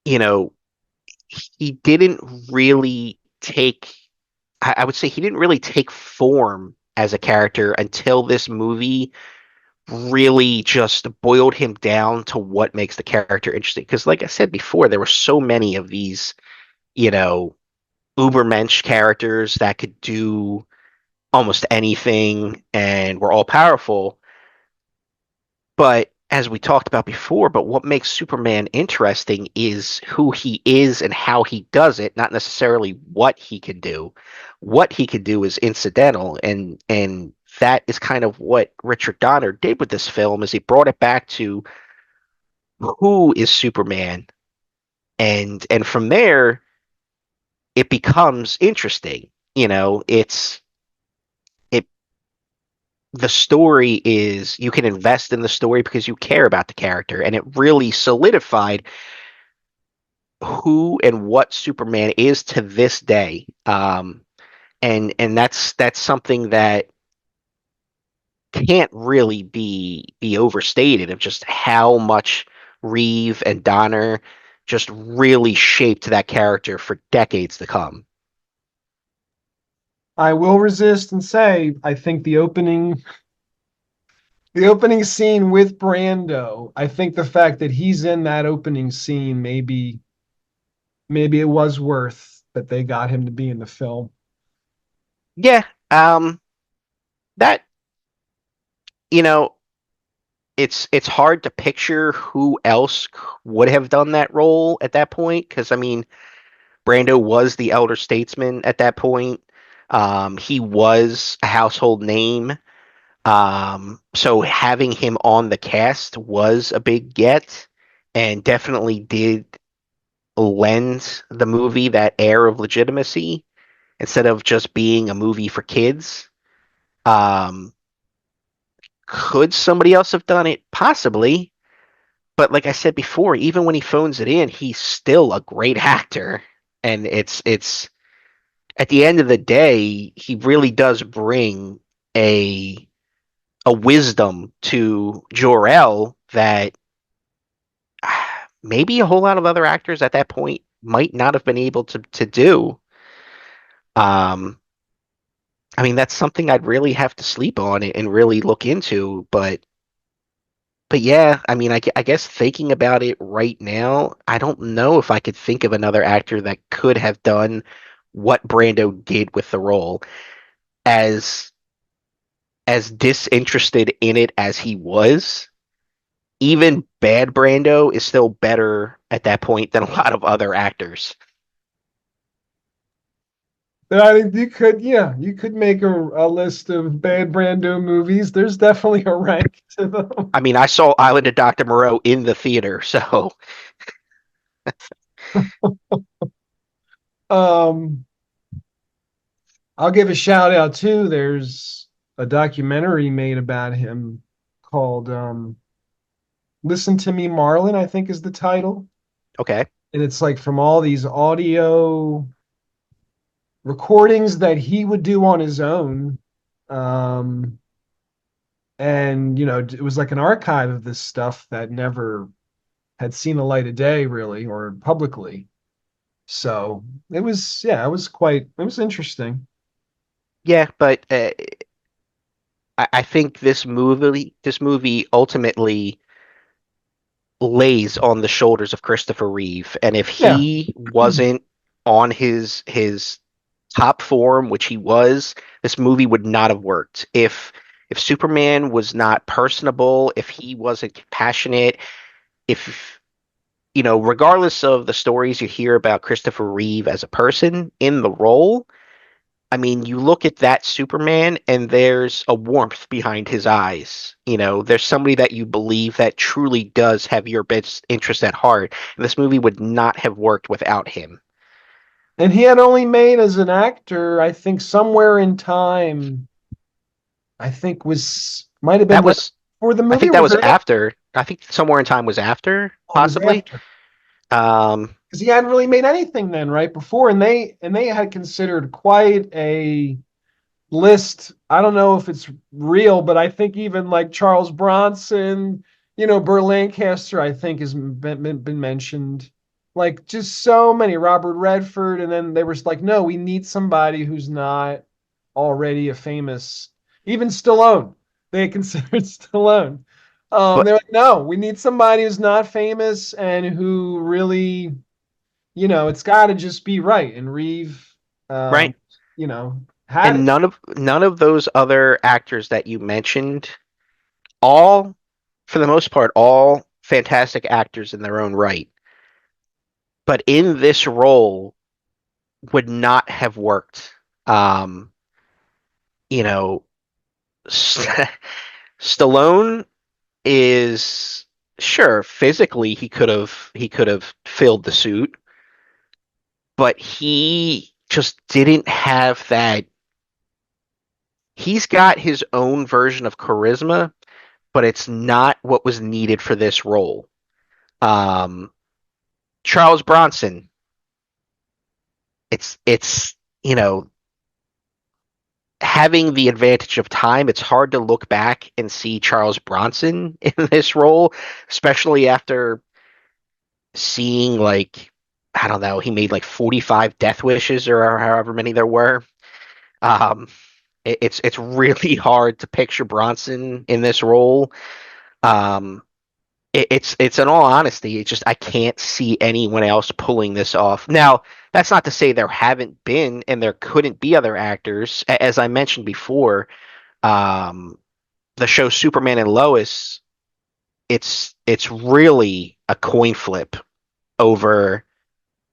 you know, he didn't really take, I would say he didn't really take form as a character until this movie really just boiled him down to what makes the character interesting. Because, like I said before, there were so many of these, you know, ubermensch characters that could do almost anything and were all powerful. But as we talked about before, but what makes Superman interesting is who he is and how he does it, not necessarily what he can do. What he can do is incidental, and that is kind of what Richard Donner did with this film is he brought it back to who is Superman, and from there it becomes interesting. It the story is you can invest in the story because you care about the character, and it really solidified who and what Superman is to this day. And that's something that can't really be overstated of just how much Reeve and Donner just really shaped that character for decades to come. I will resist and say I think the opening scene with Brando, I think the fact that he's in that opening scene, maybe it was worth that they got him to be in the film. Yeah, that you know, it's hard to picture who else would have done that role at that point because I mean Brando was the elder statesman at that point. He was a household name. So having him on the cast was a big get and definitely did lend the movie that air of legitimacy instead of just being a movie for kids. Um, could somebody else have done it? Possibly. But like I said before, even when he phones it in, he's still a great actor. And it's at the end of the day, he really does bring a a wisdom to Jor-El that maybe a whole lot of other actors at that point might not have been able to do. Um, I mean, that's something I'd really have to sleep on and really look into. But yeah, I mean, I guess thinking about it right now, I don't know if I could think of another actor that could have done what Brando did with the role. As as disinterested in it as he was, even bad Brando is still better at that point than a lot of other actors. But I think yeah, you could make a list of bad Brando movies. There's definitely a rank to them. I mean, I saw Island of Dr. Moreau in the theater, so Um, I'll give a shout out too. There's a documentary made about him called Listen to Me, Marlon, I think is the title. okay. And it's like from all these audio recordings that he would do on his own. Um, and it was like an archive of this stuff that never had seen the light of day really or publicly. So it was, yeah, it was interesting. Yeah, but I think this movie ultimately lays on the shoulders of Christopher Reeve, and if Yeah. he wasn't on his top form, which he was, this movie would not have worked. If Superman was not personable, if he wasn't compassionate, if regardless of the stories you hear about Christopher Reeve as a person in the role, I mean, you look at that Superman and there's a warmth behind his eyes. There's somebody that you believe that truly does have your best interest at heart. And this movie would not have worked without him. And he had only made as an actor, I think somewhere in time, I think was might have been That right was, before the I movie think that was was it after? after, I think Somewhere in Time was after, Oh, it was possibly. after. Um, Because he hadn't really made anything then, right? Before, and they had considered quite a list. I don't know if it's real, but I think even like Charles Bronson, Burt Lancaster, I think has been mentioned. Like just so many, Robert Redford, and then they were like, no, we need somebody who's not already a famous, even Stallone. They considered Stallone. but They're like, no, we need somebody who's not famous and who really, it's got to just be right. And Reeve, um, right. had And it. none of those other actors that you mentioned all for the most part, all fantastic actors in their own right. But in this role would not have worked. Um, you know, Stallone is sure physically he could have filled the suit, but he just didn't have that. He's got his own version of charisma, but it's not what was needed for this role. Um, Charles Bronson, it's having the advantage of time. It's hard to look back and see Charles Bronson in this role, especially after seeing like I don't know, he made like 45 death wishes or however many there were. Um, it's really hard to picture Bronson in this role. Um, it's in all honesty, it's just I can't see anyone else pulling this off. Now, that's not to say there haven't been and there couldn't be other actors. As I mentioned before, um, the show Superman and Lois, it's really a coin flip over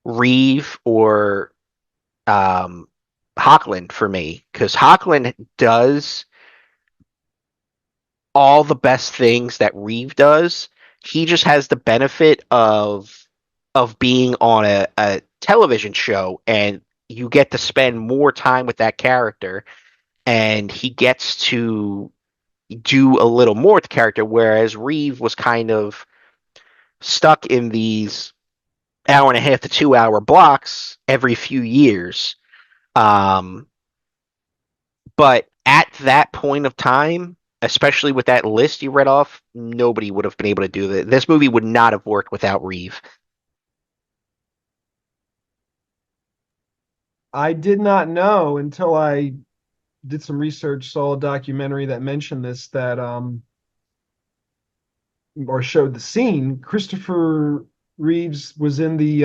Reeve or um, Hockland for me because Hockland does all the best things that Reeve does. He just has the benefit of being on a television show and you get to spend more time with that character and he gets to do a little more with the character, whereas Reeve was kind of stuck in these hour and a half to 2 hour blocks every few years. Um, but at that point of time, especially with that list you read off, nobody would have been able to do that. This movie would not have worked without Reeve. I did not know until I did some research, saw a documentary that mentioned this, that or showed the scene. Christopher Reeves was in the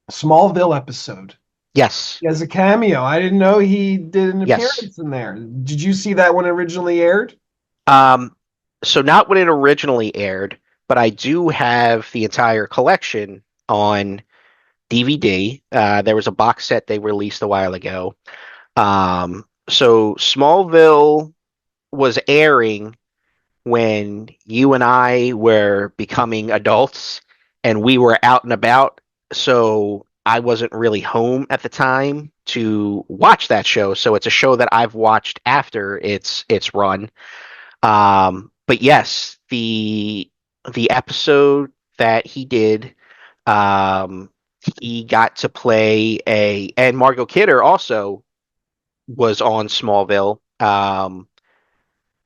Smallville episode Yes, as a cameo. I didn't know he did an yes. appearance in there. Did you see that when it originally aired? Um, so not when it originally aired, but I do have the entire collection on DVD. There was a box set they released a while ago. So Smallville was airing when you and I were becoming adults and we were out and about. So I wasn't really home at the time to watch that show. So it's a show that I've watched after its run. But yes, the episode that he did, um, he got to play a, and Margot Kidder also was on Smallville.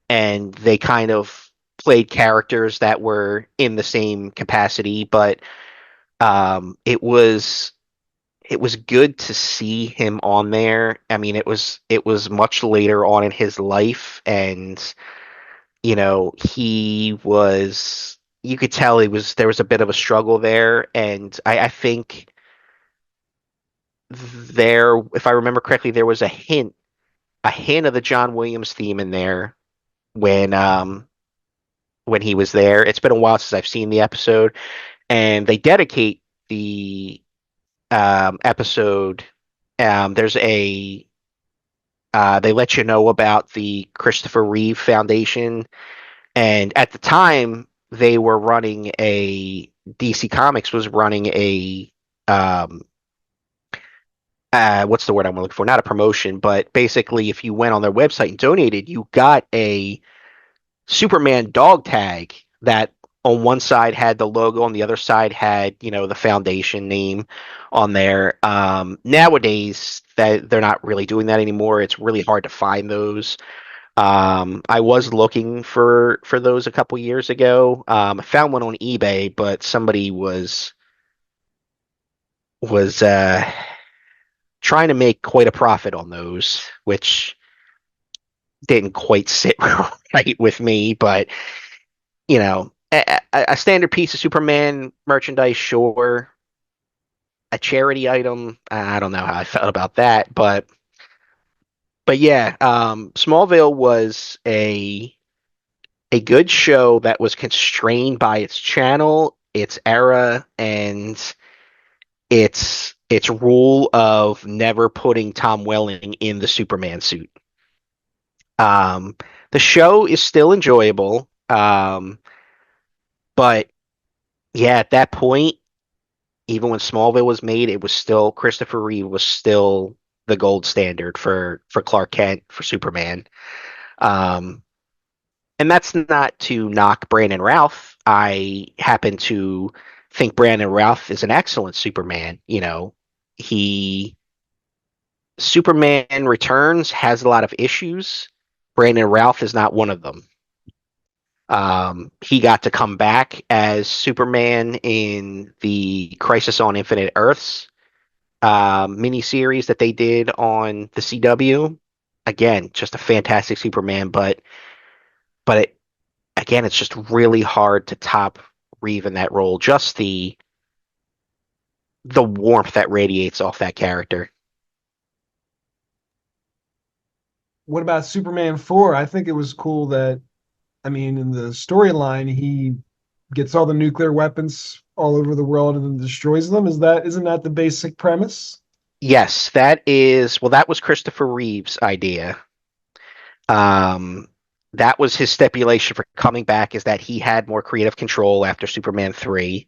And they kind of played characters that were in the same capacity, but it was good to see him on there. I mean, it was much later on in his life, and he was. You could tell there was a bit of a struggle there, and I think there, if I remember correctly, there was a hint of the John Williams theme in there when when he was there. It's been a while since I've seen the episode, and they dedicate the episode. There's a they let you know about the Christopher Reeve Foundation, and at the time they were running a DC Comics was running a um, what's the word I'm looking for? Not a promotion, but basically, if you went on their website and donated, you got a Superman dog tag that on one side had the logo, on the other side had, the foundation name on there. Nowadays, that they're not really doing that anymore. It's really hard to find those. I was looking for those a couple years ago. I found one on eBay, but somebody was trying to make quite a profit on those, which didn't quite sit right with me. But a standard piece of Superman merchandise, sure. A charity item, I don't know how I felt about that, but yeah, Smallville was a good show that was constrained by its channel, its era, and its rule of never putting Tom Welling in the Superman suit. Um, the show is still enjoyable, but yeah, at that point, even when Smallville was made, it was still Christopher Reeve was still the gold standard for Clark Kent for Superman. Um, and that's not to knock Brandon Routh. I happen to think Brandon Routh is an excellent Superman. He Superman Returns has a lot of issues. Brandon Routh is not one of them. He got to come back as Superman in the Crisis on Infinite Earths miniseries that they did on the CW. Again, just a fantastic Superman, but again, it's just really hard to top Reeve in that role. Just the warmth that radiates off that character. What about Superman 4? I think it was cool that, I mean, in the storyline, he gets all the nuclear weapons all over the world and then destroys them. Isn't that the basic premise? Yes, that was Christopher Reeve's idea. Um, that was his stipulation for coming back is that he had more creative control after Superman 3,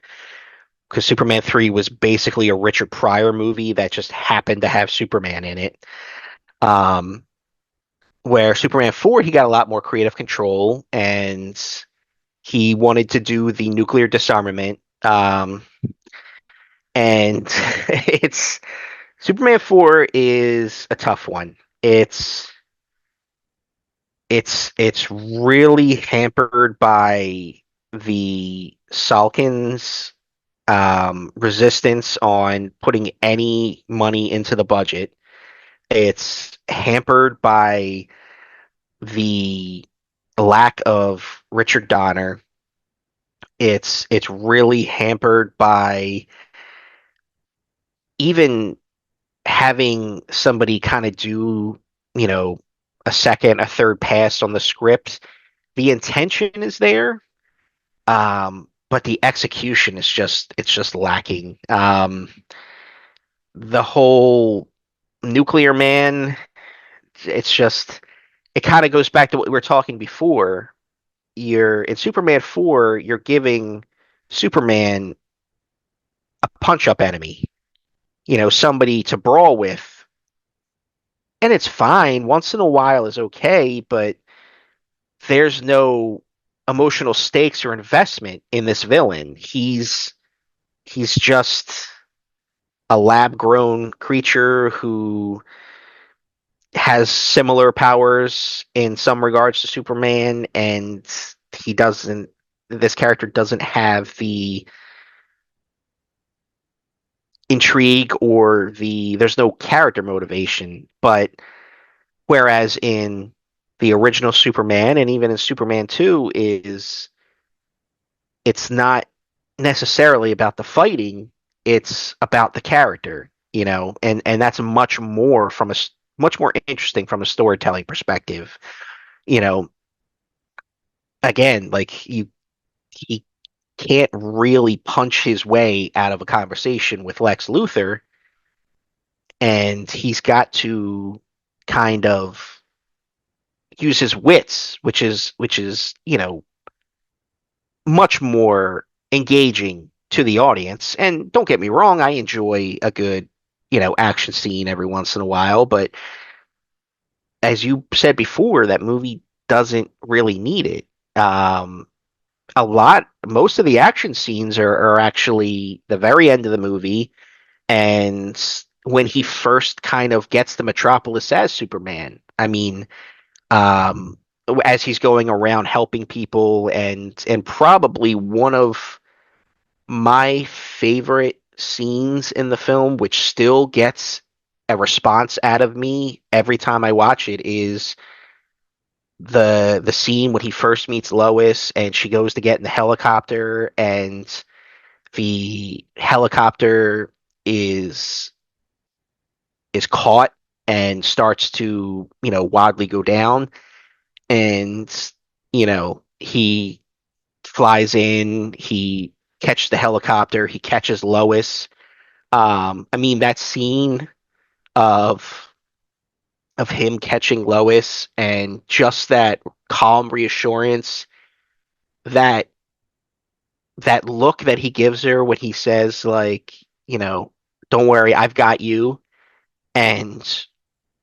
because Superman 3 was basically a Richard Pryor movie that just happened to have Superman in it. Um, where Superman 4, he got a lot more creative control and he wanted to do the nuclear disarmament. And it's Superman 4 is a tough one. It's really hampered by the Salkin's resistance on putting any money into the budget. It's hampered by the lack of Richard Donner. It's really hampered by even having somebody kind of do, you know, a second, a third pass on the script. The intention is there, but the execution is just lacking. The whole nuclear man, it's just it kind of goes back to what we were talking before. You're in Superman 4, you're giving Superman a punch up enemy, somebody to brawl with. And it's fine. Once in a while is okay, but there's no emotional stakes or investment in this villain. He's just a lab grown creature who has similar powers in some regards to Superman, and he doesn't this character doesn't have the intrigue or there's no character motivation. But whereas in the original Superman and even in Superman 2 is it's not necessarily about the fighting, it's about the character, and that's much more interesting from a storytelling perspective. You know, again, like he can't really punch his way out of a conversation with Lex Luthor, and he's got to kind of use his wits, which is much more engaging to the audience. And don't get me wrong, I enjoy a good action scene every once in a while, but as you said before, that movie doesn't really need it. Um, most of the action scenes are actually the very end of the movie, and when he first kind of gets to Metropolis as Superman. I mean, um, as he's going around helping people, and probably one of my favorite scenes in the film, which still gets a response out of me every time I watch it, is the scene when he first meets Lois and she goes to get in the helicopter and the helicopter is is caught and starts to wildly go down, and he flies in, he catches the helicopter, he catches Lois. I mean that scene of him catching Lois and just that calm reassurance, that look that he gives her when he says like, you know, don't worry, I've got you, and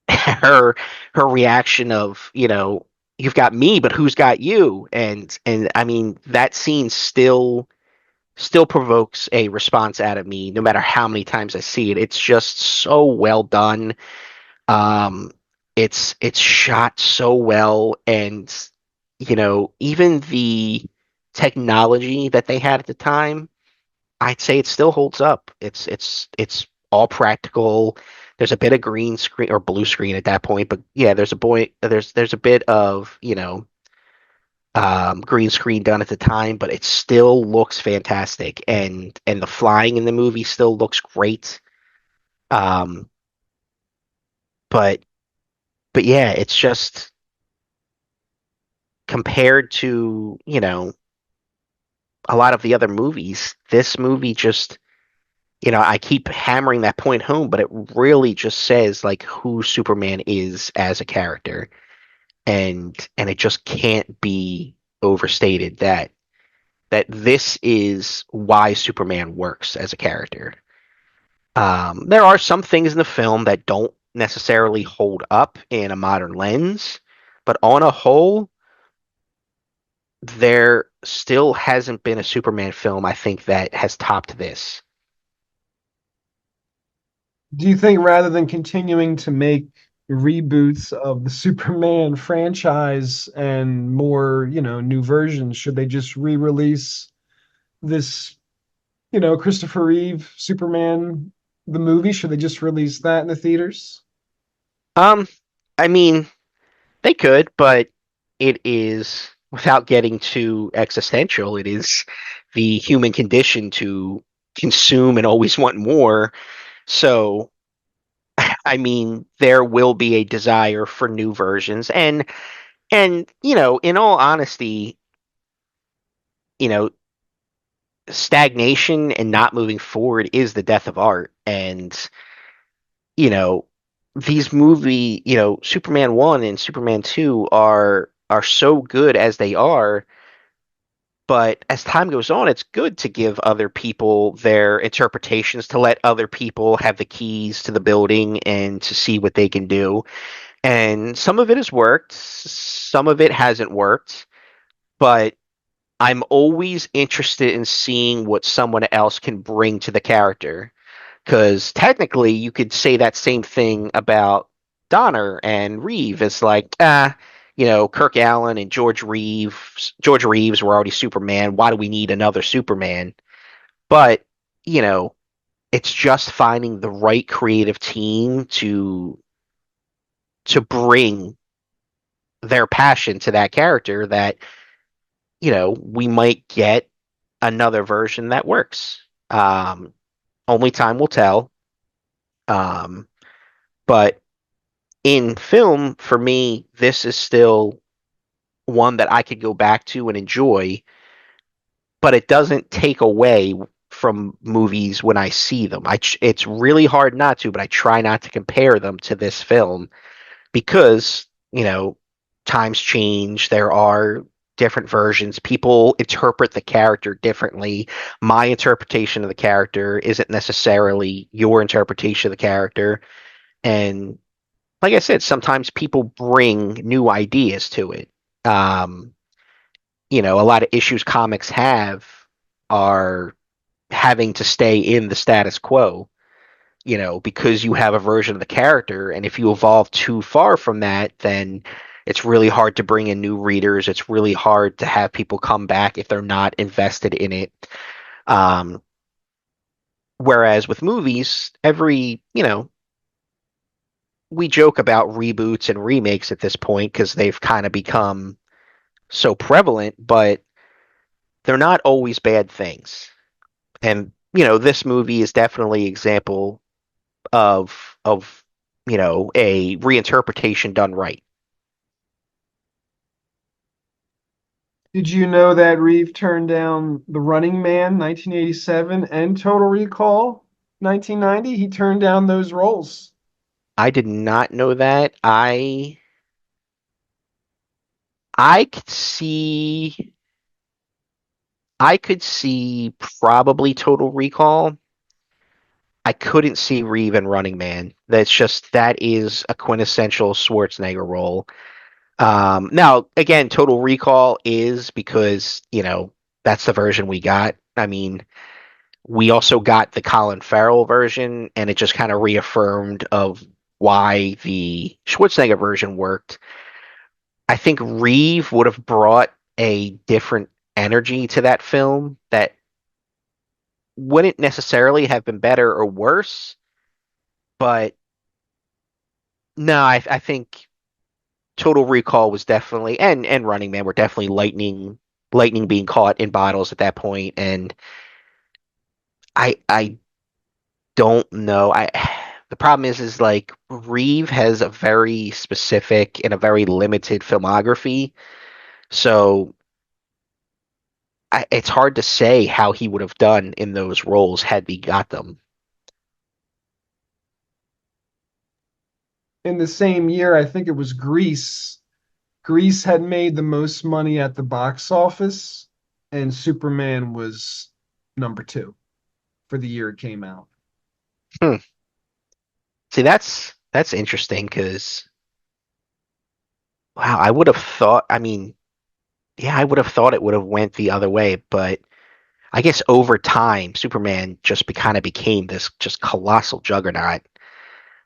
her reaction of, you've got me, but who's got you? And I mean that scene still provokes a response out of me no matter how many times I see it. It's just so well done. Um, it's shot so well, and even the technology that they had at the time, I'd say it still holds up. It's all practical. There's a bit of green screen or blue screen at that point, but yeah, there's a bit of green screen done at the time, but it still looks fantastic, and the flying in the movie still looks great. Um, but yeah, it's just compared to a lot of the other movies, this movie just I keep hammering that point home, but it really just says like who Superman is as a character, and it just can't be overstated that this is why Superman works as a character. There are some things in the film that don't necessarily hold up in a modern lens, but on a whole, there still hasn't been a Superman film, I think, that has topped this. Do you think rather than continuing to make reboots of the Superman franchise and more, new versions, should they just re-release this, Christopher Reeve Superman the movie? Should they just release that in the theaters? Um, I mean, they could, but it is, without getting too existential, it is the human condition to consume and always want more. So, I mean, there will be a desire for new versions, and in all honesty, you know, stagnation and not moving forward is the death of art. And you know, these Superman 1 and Superman 2 are so good as they are, but as time goes on, it's good to give other people their interpretations, to let other people have the keys to the building and to see what they can do. And some of it has worked, some of it hasn't worked, but I'm always interested in seeing what someone else can bring to the character. Because technically, you could say that same thing about Donner and Reeve. It's like, Kirk Allen and George Reeves were already Superman. Why do we need another Superman? But, you know, it's just finding the right creative team to bring their passion to that character that, we might get another version that works. Only time will tell. Um, but in film, for me, this is still one that I could go back to and enjoy, but it doesn't take away from movies when I see them. It's really hard not to, but I try not to compare them to this film because, times change. There are different versions. People interpret the character differently. My interpretation of the character isn't necessarily your interpretation of the character. And like I said, sometimes people bring new ideas to it. Um, a lot of issues comics have are having to stay in the status quo, because you have a version of the character, and if you evolve too far from that, then it's really hard to bring in new readers. It's really hard to have people come back if they're not invested in it. Um, Whereas with movies, we joke about reboots and remakes at this point because they've kind of become so prevalent, but they're not always bad things. And this movie is definitely an example of a reinterpretation done right. Did you know that Reeve turned down The Running Man 1987 and Total Recall 1990? He turned down those roles. I did not know that. I could see I could see probably Total Recall. I couldn't see Reeve and Running Man. That is a quintessential Schwarzenegger role. Now, again, Total Recall is because, that's the version we got. I mean, we also got the Colin Farrell version, and it just kind of reaffirmed of why the Schwarzenegger version worked. I think Reeve would have brought a different energy to that film that wouldn't necessarily have been better or worse, but no, I think Total Recall was definitely and Running Man were definitely lightning being caught in bottles at that point, and I don't know. I The problem is like Reeve has a very specific and a very limited filmography, so it's hard to say how he would have done in those roles had he got them. In the same year, I think it was Grease. Grease had made the most money at the box office, and Superman was number two for the year it came out. Hmm. See, that's interesting because wow, I would have thought. I mean, yeah, I would have thought it would have went the other way, but I guess over time, Superman just kind of became this just colossal juggernaut.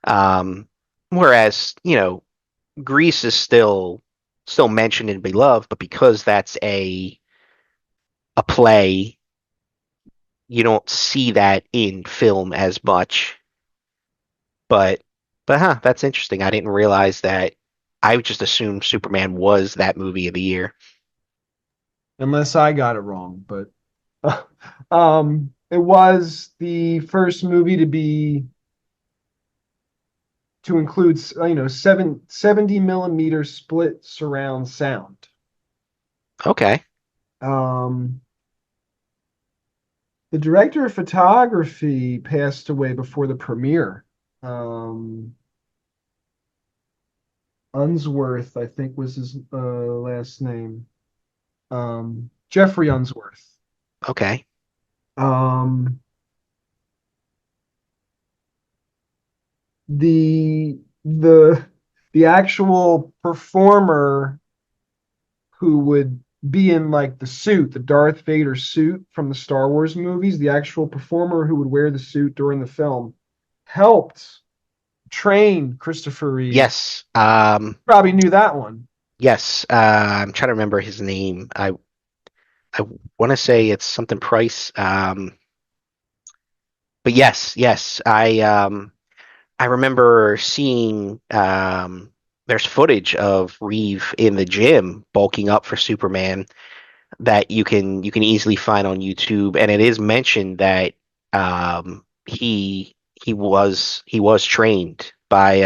Um, Whereas, Grease is still mentioned and beloved, but because that's a play, you don't see that in film as much. But that's interesting. I didn't realize that. I just assumed Superman was that movie of the year. Unless I got it wrong, but it was the first movie to include, 70 millimeter split surround sound. Okay. Um, the director of photography passed away before the premiere. Um, Unsworth, I think, was his last name. Jeffrey Unsworth. Okay. Um, the the actual performer who would be in like the suit, the Darth Vader suit from the Star Wars movies, the actual performer who would wear the suit during the film, helped train Christopher Reeve. Yes. Probably knew that one. Yes. I'm trying to remember his name. I want to say it's something Price. But yes. I remember seeing there's footage of Reeve in the gym bulking up for Superman that you can easily find on YouTube, and it is mentioned that he was trained by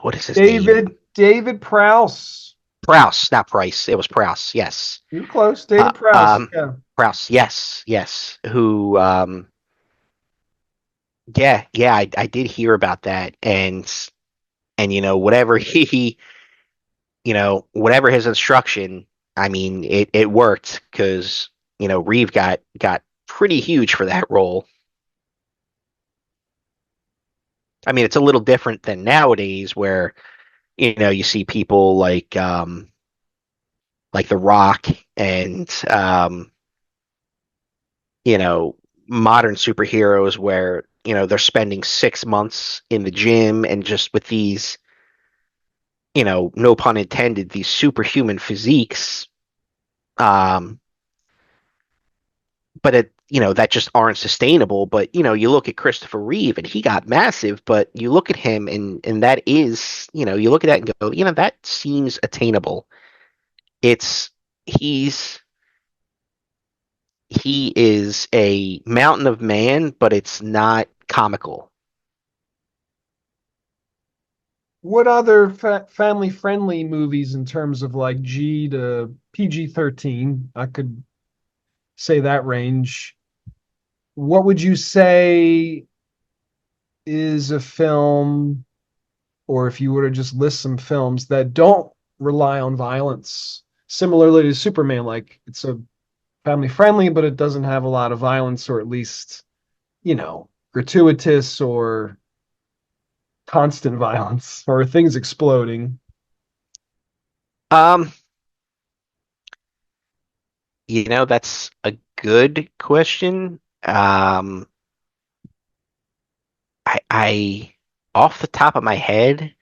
what is his name? David Prowse. Prowse, not Price. It was Prowse. Yes. You're close. Uh, David Prowse. um, Yeah. Prowse. Yes. Who? Yeah. I did hear about that, and whatever whatever his instruction, I mean, it worked because Reeve got pretty huge for that role. I mean, it's a little different than nowadays where you see people like The Rock and you know modern superheroes where they're spending 6 months in the gym and just with these no pun intended, these superhuman physiques. Um, but that just aren't sustainable. But you look at Christopher Reeve and he got massive, but you look at him and that is, you look at that and go, that seems attainable. It's he's he is a mountain of man, but it's not comical. what other family-friendly movies in terms of like G to PG-13? I could say that range. What would you say is a film, or if you were to just list some films that don't rely on violence, similarly to Superman, like it's a family friendly, but it doesn't have a lot of violence, or at least, gratuitous or constant violence or things exploding. Um, that's a good question. I off the top of my head,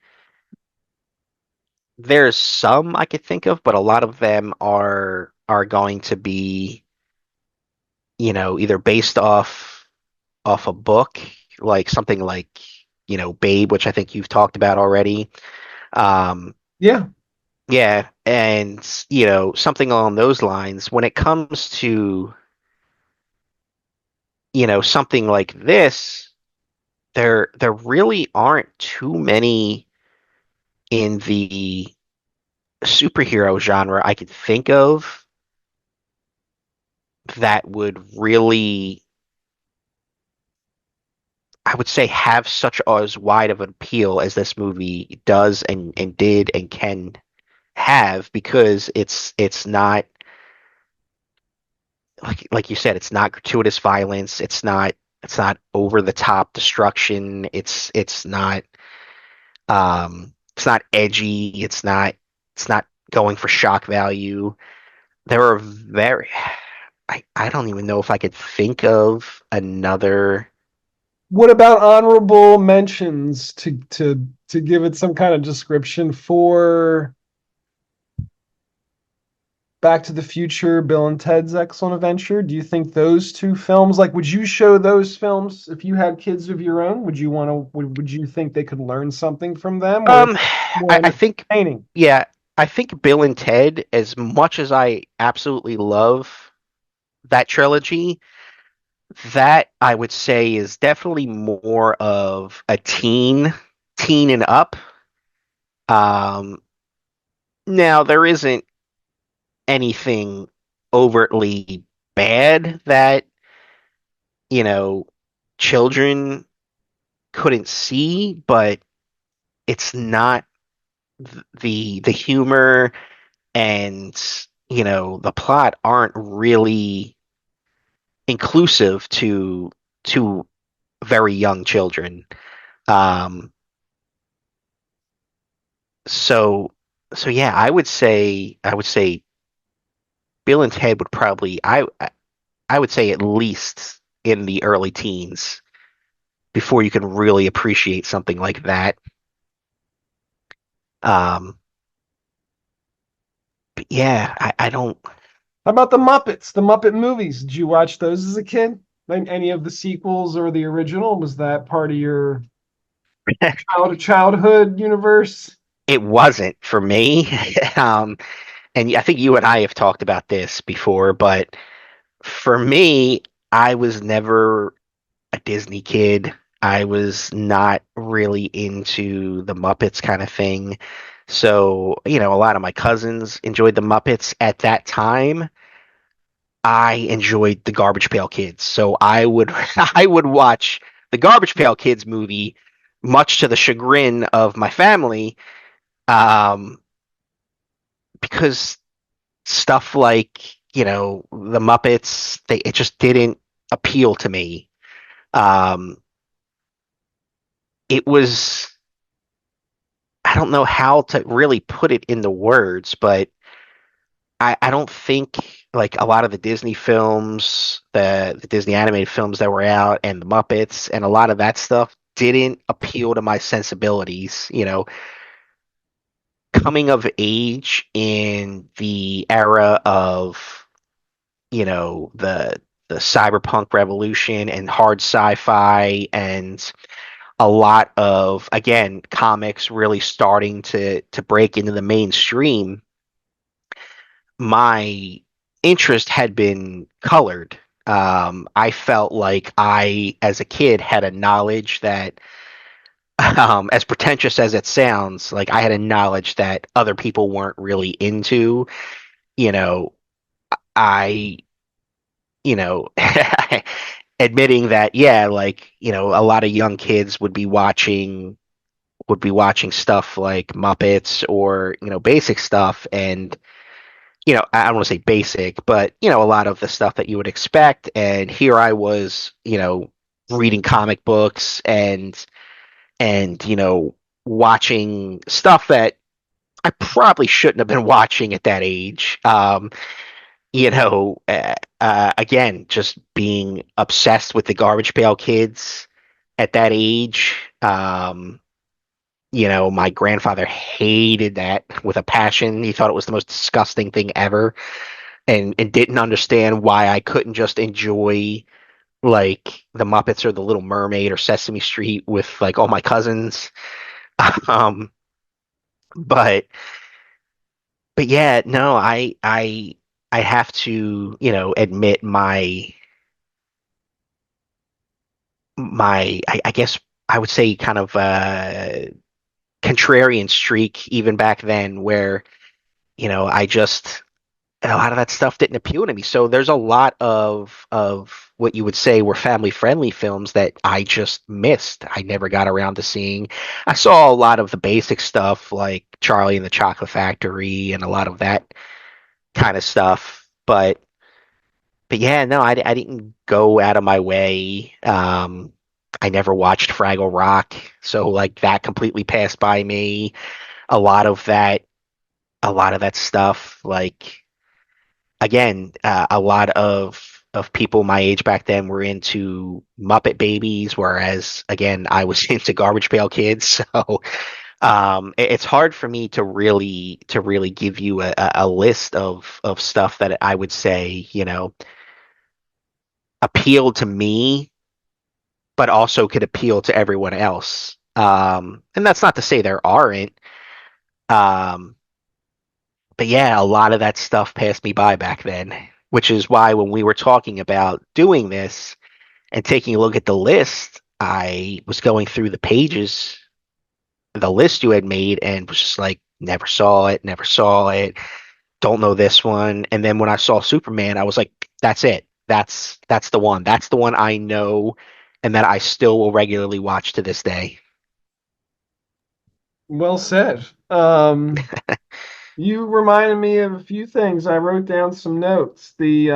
there's some I could think of, but a lot of them are going to be, either based off a book, like something like, Babe, which I think you've talked about already. Um, Yeah. yeah, and something along those lines. When it comes to, something like this, there really aren't too many in the superhero genre I could think of that would really, I would say, have such as wide of an appeal as this movie does and did and can have, because it's not, like you said, it's not gratuitous violence, it's not over the top destruction, it's not edgy, it's not going for shock value. There are very I don't even know if I could think of another. What about honorable mentions to give it some kind of description for Back to the Future, Bill and Ted's Excellent Adventure? Do you think those two films, like, would you show those films if you had kids of your own? Would you think they could learn something from them, or Um, more I think, entertaining? yeah, I think Bill and Ted, as much as I absolutely love that trilogy, that I would say is definitely more of a teen and up. Um, Now there isn't anything overtly bad that, you know, children couldn't see, but it's not the humor and, the plot aren't really inclusive to very young children. Um, so so yeah, I would say Bill and Ted would probably I would say at least in the early teens before you can really appreciate something like that. Um, but yeah, I don't. How about the Muppets, the Muppet movies? Did you watch those as a kid? Like any of the sequels or the original? Was that part of your childhood universe? It wasn't for me. And I think you and I have talked about this before, but for me, I was never a Disney kid. I was not really into the Muppets kind of thing. So, a lot of my cousins enjoyed the Muppets at that time. I enjoyed the Garbage Pail Kids. So I would I would watch the Garbage Pail Kids movie, much to the chagrin of my family, um, because stuff like, the Muppets, it just didn't appeal to me. Um, it was, I don't know how to really put it into words, but I don't think like a lot of the Disney films, the Disney animated films that were out, and the Muppets and a lot of that stuff didn't appeal to my sensibilities. Coming of age in the era of, the cyberpunk revolution and hard sci-fi, and a lot of, again, comics really starting to break into the mainstream. My interest had been colored. I felt like I, as a kid, had a knowledge that as pretentious as it sounds, like I had a knowledge that other people weren't really into, you know, I, you know, admitting that, yeah, like, a lot of young kids would be watching stuff like Muppets or, basic stuff. And, I don't want to say basic, but, a lot of the stuff that you would expect. And here I was, reading comic books and, watching stuff that I probably shouldn't have been watching at that age. Again, just being obsessed with the Garbage Pail Kids at that age. My grandfather hated that with a passion. He thought it was the most disgusting thing ever, and didn't understand why I couldn't just enjoy like the Muppets or the Little Mermaid or Sesame Street with like all my cousins. Um, but but yeah, no, I have to, admit my I guess I would say kind of contrarian streak even back then where, I just a lot of that stuff didn't appeal to me. So there's a lot of what you would say were family friendly films that I just missed. I never got around to seeing. I saw a lot of the basic stuff like Charlie and the Chocolate Factory and a lot of that kind of stuff, but yeah, no, I didn't go out of my way. I never watched Fraggle Rock, so like that completely passed by me. A lot of that, a lot of that stuff, like again, a lot of people my age back then were into Muppet Babies, whereas again, I was into Garbage Pail Kids. So it's hard for me to really give you a list of stuff that I would say, appealed to me but also could appeal to everyone else. And that's not to say there aren't. Um, but yeah, a lot of that stuff passed me by back then, which is why when we were talking about doing this and taking a look at the list, I was going through the pages, the list you had made, and was just like, never saw it, don't know this one. And then when I saw Superman, I was like, that's it. That's the one. That's the one I know and that I still will regularly watch to this day. Well said. You reminded me of a few things. I wrote down some notes. The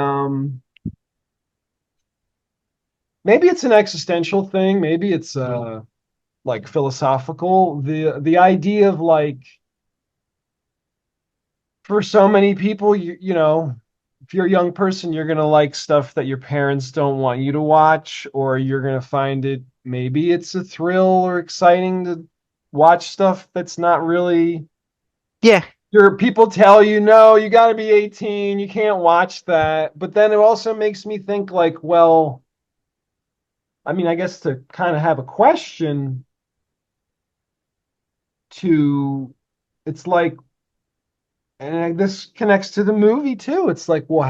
maybe it's an existential thing, maybe it's like philosophical. The idea of like for so many people, if you're a young person, you're gonna like stuff that your parents don't want you to watch, or you're gonna find it maybe it's a thrill or exciting to watch stuff that's not really Yeah. your people tell you no, you got to be 18, you can't watch that. But then it also makes me think like, well, I mean, I guess to kind of have a question to it's like this connects to the movie too. It's like, well,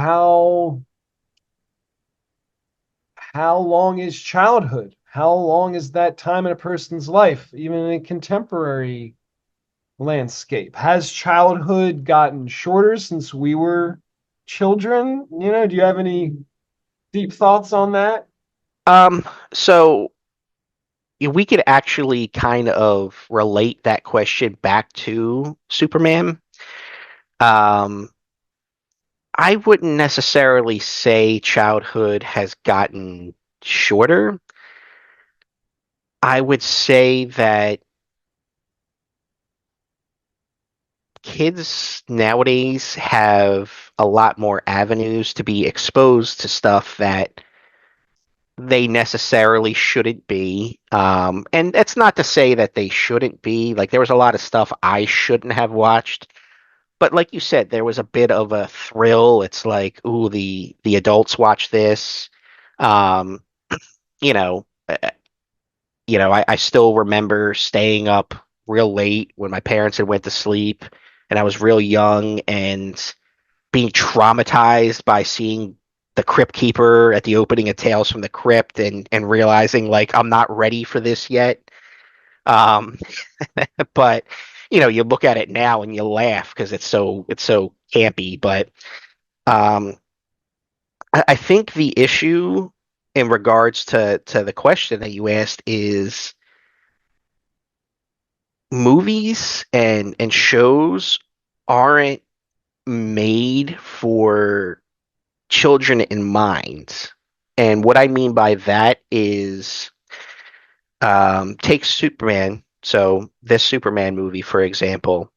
how long is childhood? How long is that time in a person's life, even in a contemporary landscape? Has childhood gotten shorter since we were children? Do you have any deep thoughts on that? So we could actually kind of relate that question back to Superman. Um, I wouldn't necessarily say childhood has gotten shorter. I would say that kids nowadays have a lot more avenues to be exposed to stuff that they necessarily shouldn't be. And that's not to say that they shouldn't be. Like there was a lot of stuff I shouldn't have watched. But like you said, there was a bit of a thrill. It's like, ooh, the adults watch this. Um, you know, uh, I still remember staying up real late when my parents had went to sleep, and I was real young and being traumatized by seeing the Crypt Keeper at the opening of Tales from the Crypt and realizing like I'm not ready for this yet. Um, but you look at it now and you laugh because it's so campy. But um, I think the issue in regards to the question that you asked is movies and shows aren't made for children in mind. And what I mean by that is take Superman. So this Superman movie, for example,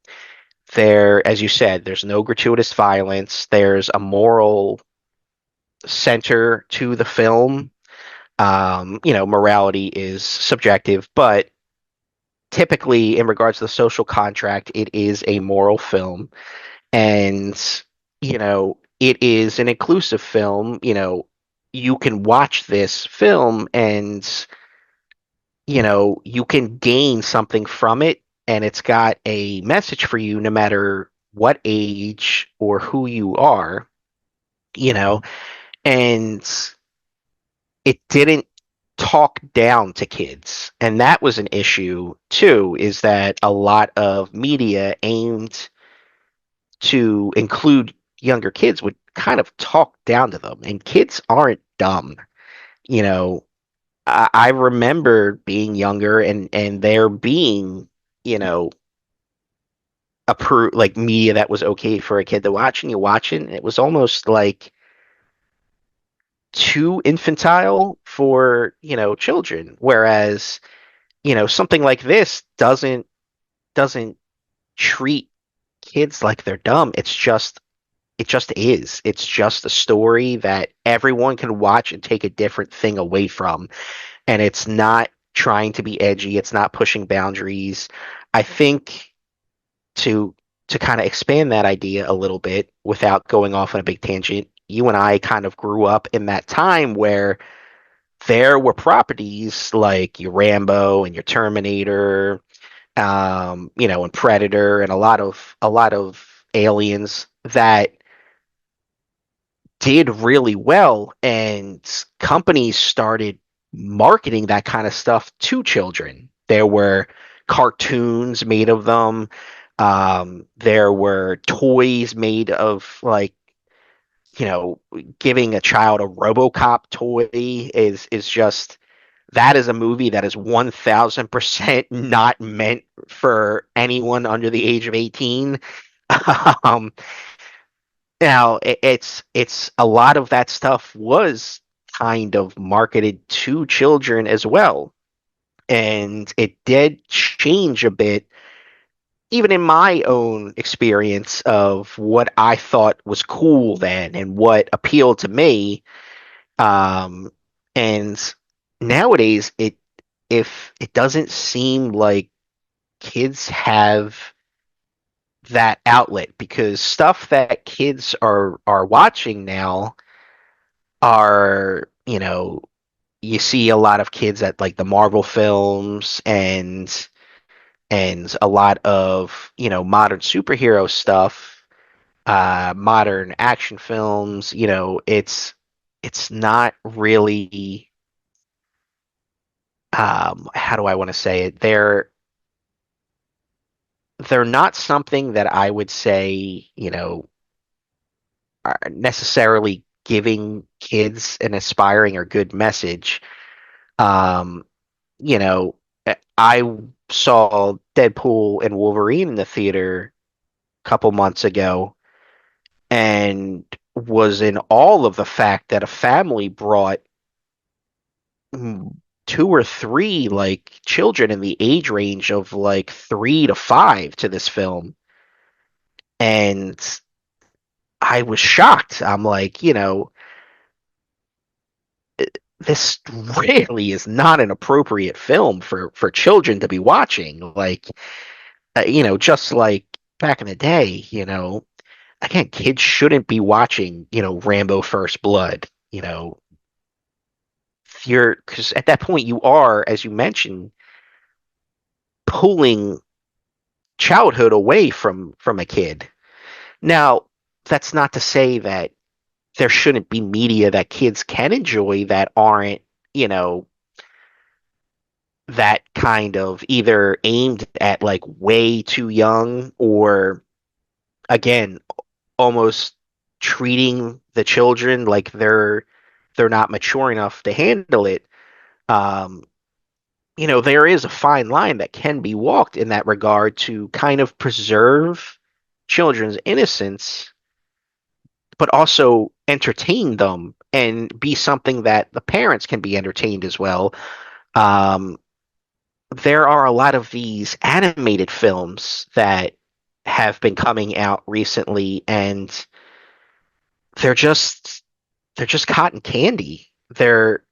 there, as you said, there's no gratuitous violence. There's a moral center to the film. Morality is subjective, but typically, in regards to the social contract, it is a moral film. And, it is an inclusive film. You can watch this film and, you can gain something from it. And it's got a message for you no matter what age or who you are, you know, and it didn't talk down to kids. And that was an issue too, is that a lot of media aimed to include younger kids would kind of talk down to them. And kids aren't dumb. You know, I remember being younger and there being, you know, approved like media that was okay for a kid to watch, and you watch it, and it was almost like too infantile for, children. Whereas, something like this doesn't treat kids like they're dumb. It just is. It's just a story that everyone can watch and take a different thing away from. And it's not trying to be edgy, it's not pushing boundaries. I think to to kind of expand that idea a little bit without going off on a big tangent, you and I kind of grew up in that time where there were properties like your Rambo and your Terminator, and Predator and a lot of aliens that did really well, and companies started marketing that kind of stuff to children. There were cartoons made of them. There were toys made of, like, you know, giving a child a RoboCop toy is just, that is a movie that is 1000% not meant for anyone under the age of 18. Um, Now, it's a lot of that stuff was kind of marketed to children as well, and it did change a bit, even in my own experience of what I thought was cool then and what appealed to me. Um, and nowadays, if it doesn't seem like kids have that outlet, because stuff that kids are watching now are, you see a lot of kids at like the Marvel films and a lot of, modern superhero stuff, modern action films. It's not really, how do I want to say it? They're not something that I would say, are necessarily giving kids an aspiring or good message. Um, you know, I saw Deadpool and Wolverine in the theater a couple months ago and was in awe of the fact that a family brought two or three, like, children in the age range of like 3 to 5 to this film. And I was shocked. I'm like, this really is not an appropriate film for children to be watching. Like, just like back in the day, again, kids shouldn't be watching, Rambo First Blood. You're, because at that point you are, as you mentioned, pulling childhood away from a kid. Now, that's not to say that there shouldn't be media that kids can enjoy that aren't, you know, that kind of either aimed at like way too young or again almost treating the children like they're not mature enough to handle it. Um, there is a fine line that can be walked in that regard to kind of preserve children's innocence, but also entertain them and be something that the parents can be entertained as well. Um, there are a lot of these animated films that have been coming out recently, and they're just they're just cotton candy. They're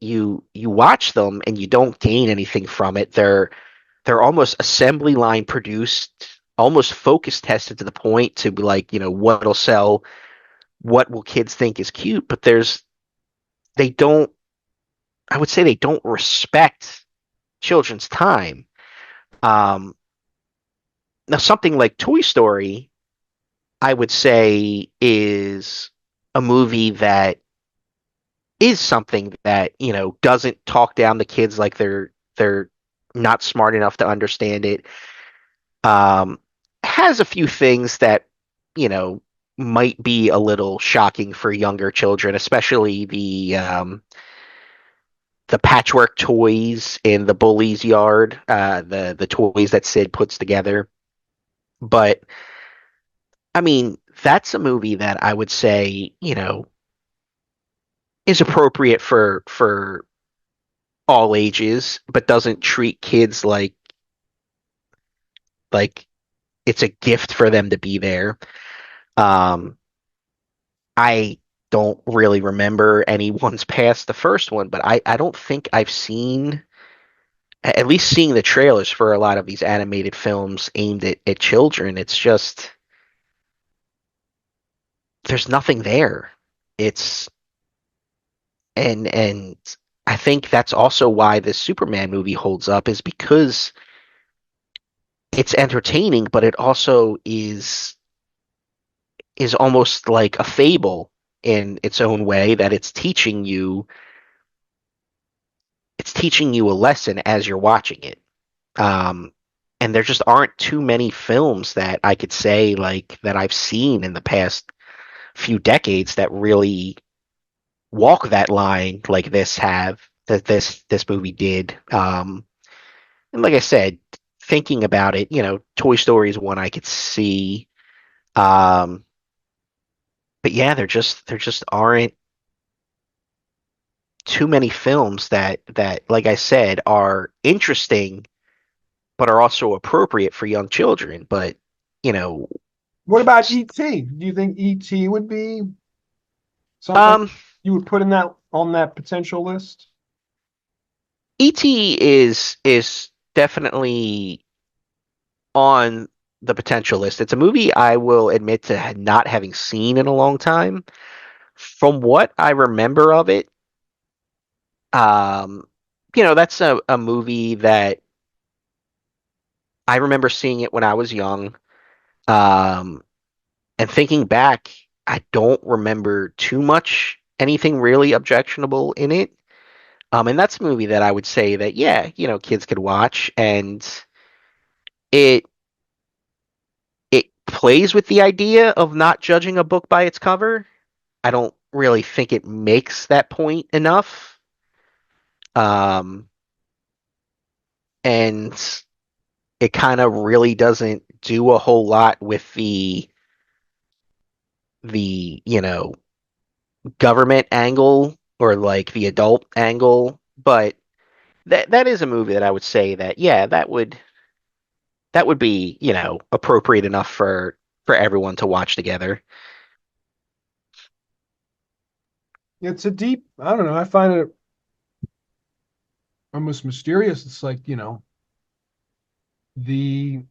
you watch them and you don't gain anything from it. They're almost assembly line produced, almost focus tested to the point to be like, what'll sell, what will kids think is cute, but they don't I would say they don't respect children's time. Um Now something like Toy Story, I would say is a movie that is something that, doesn't talk down the kids like they're not smart enough to understand it. Um, has a few things that, you know, might be a little shocking for younger children, especially the patchwork toys in the bully's yard, the toys that Sid puts together. But I mean, that's a movie that I would say, is appropriate for all ages, but doesn't treat kids like it's a gift for them to be there. Um, I don't really remember any ones past the first one, but I don't think I've seen at least seeing the trailers for a lot of these animated films aimed at children. It's just there's nothing there. It's and I think that's also why this Superman movie holds up is because it's entertaining, but it also is almost like a fable in its own way that it's teaching you a lesson as you're watching it. Um, and there just aren't too many films that I could say like that I've seen in the past few decades that really walk that line like this movie did. And like I said, thinking about it, Toy Story is one I could see. Um, but yeah, there just aren't too many films that like I said are interesting but are also appropriate for young children. But you know, What about E.T.? Do you think E.T. would be something um, you would put in that on that potential list? ET is definitely on the potential list. It's a movie I will admit to not having seen in a long time. From what I remember of it, um, that's a movie that I remember seeing it when I was young. Um, and thinking back, I don't remember too much anything really objectionable in it. And that's a movie that I would say that, yeah, kids could watch, and it it plays with the idea of not judging a book by its cover. I don't really think it makes that point enough. Um, and it kind of really doesn't do a whole lot with the government angle or like the adult angle, but that is a movie that I would say that yeah, that would be, appropriate enough for everyone to watch together. It's a deep, I don't know, I find it almost mysterious. It's like, the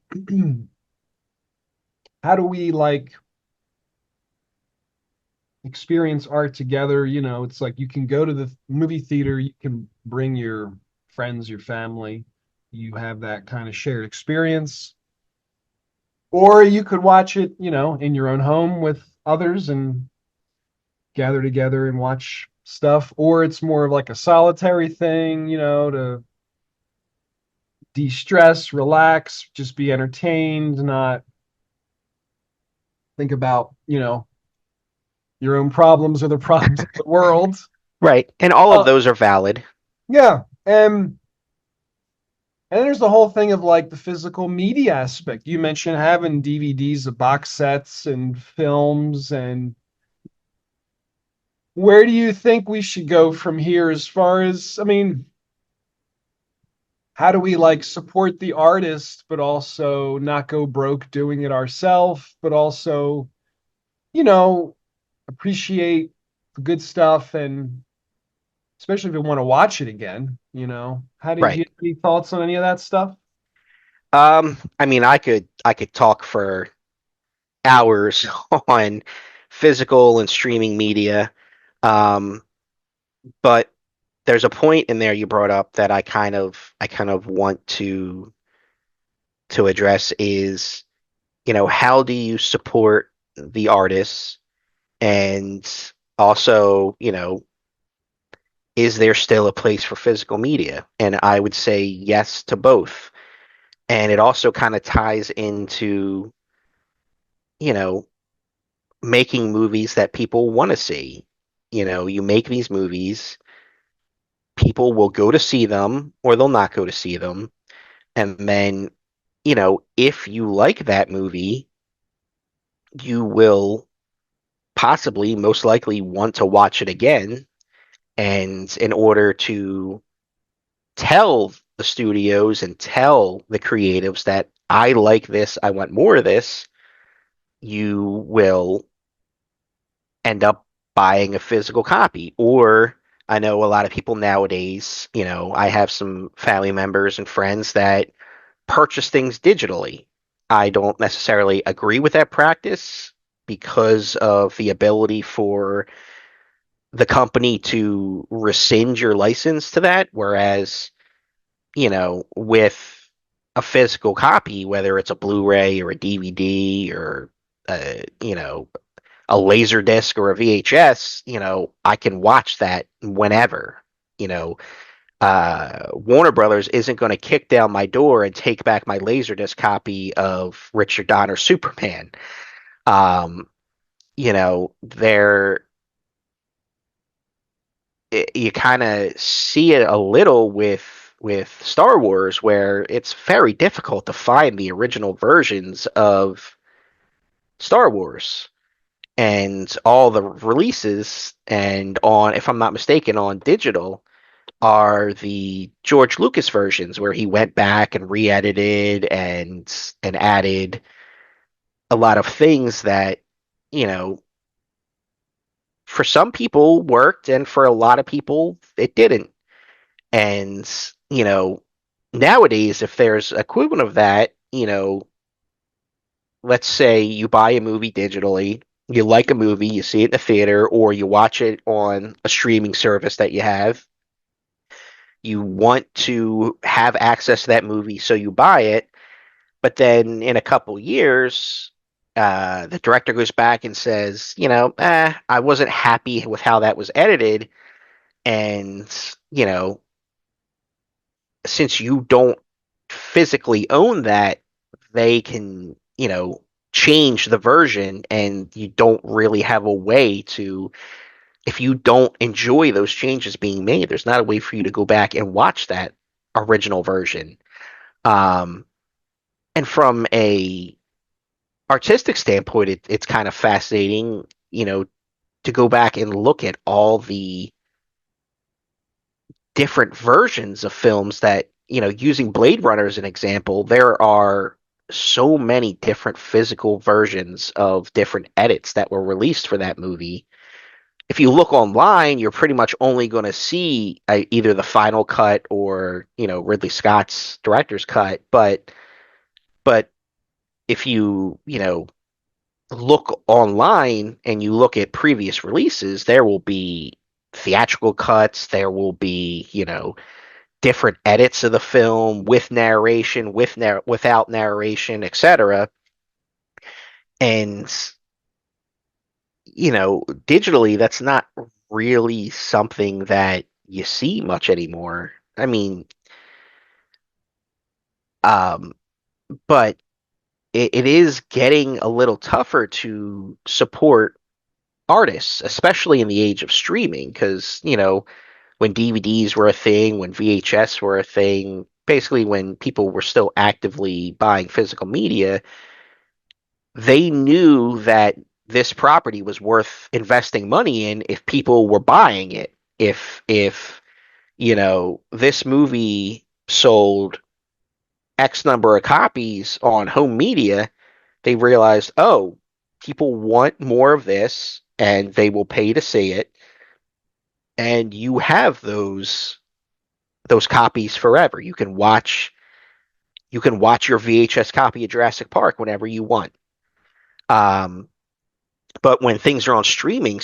how do we like experience art together? It's like you can go to the movie theater, you can bring your friends, your family, you have that kind of shared experience. Or you could watch it, in your own home with others and gather together and watch stuff. Or it's more of like a solitary thing, to. de-stress, relax, just be entertained, not think about, your own problems or the problems of the world. Right. And all of Uh, those are valid. yeah. And then there's the whole thing of like the physical media aspect. You mentioned having DVDs of box sets and films, and where do you think we should go from here as far as, I mean, how do we like support the artist, but also not go broke doing it ourselves, but also, you know, appreciate the good stuff and especially if we want to watch it again. Do you Right. have any thoughts on any of that stuff? I mean, I could talk for hours on physical and streaming media. Um, but there's a point in there you brought up that I kind of want to address is, how do you support the artists, and also, is there still a place for physical media? And I would say yes to both. And it also kind of ties into, you know, making movies that people want to see. You make these movies, people will go to see them or they'll not go to see them. And then, if you like that movie, you will possibly, most likely, want to watch it again. And in order to tell the studios and tell the creatives that I like this, I want more of this, you will end up buying a physical copy. Or I know a lot of people nowadays, I have some family members and friends that purchase things digitally. I don't necessarily agree with that practice because of the ability for the company to rescind your license to that. Whereas, with a physical copy, whether it's a Blu-ray or a DVD or, a laser disc or a VHS, I can watch that whenever. You know, Warner Brothers isn't going to kick down my door and take back my Laserdisc copy of Richard Donner's Superman. Um, they're you kind of see it a little with Star Wars, where it's very difficult to find the original versions of Star Wars, and all the releases, and on, if I'm not mistaken, on digital are the George Lucas versions where he went back and re-edited and added a lot of things that, you know, for some people worked and for a lot of people it didn't. And, nowadays if there's equivalent of that, let's say you buy a movie digitally, you like a movie, you see it in the theater, or you watch it on a streaming service that you have, you want to have access to that movie, so you buy it. But then in a couple years, the director goes back and says, I wasn't happy with how that was edited. And, you know, since you don't physically own that, they can, change the version, and you don't really have a way to, if you don't enjoy those changes being made, there's not a way for you to go back and watch that original version. Um, and from a artistic standpoint, it's kind of fascinating, to go back and look at all the different versions of films that, using Blade Runner as an example, there are so many different physical versions of different edits that were released for that movie. If you look online, you're pretty much only going to see either the final cut or, Ridley Scott's director's cut. But if you look online and you look at previous releases, there will be theatrical cuts, there will be, different edits of the film with narration, without narration, etc. And, digitally, that's not really something that you see much anymore. I mean, Um, but it is getting a little tougher to support artists, especially in the age of streaming, because, when DVDs were a thing, when VHS were a thing, basically when people were still actively buying physical media, they knew that this property was worth investing money in if people were buying it. If this movie sold X number of copies on home media, they realized, oh, people want more of this and they will pay to see it. And you have those copies forever. You can watch your VHS copy of Jurassic Park whenever you want. Um, but when things are on streaming,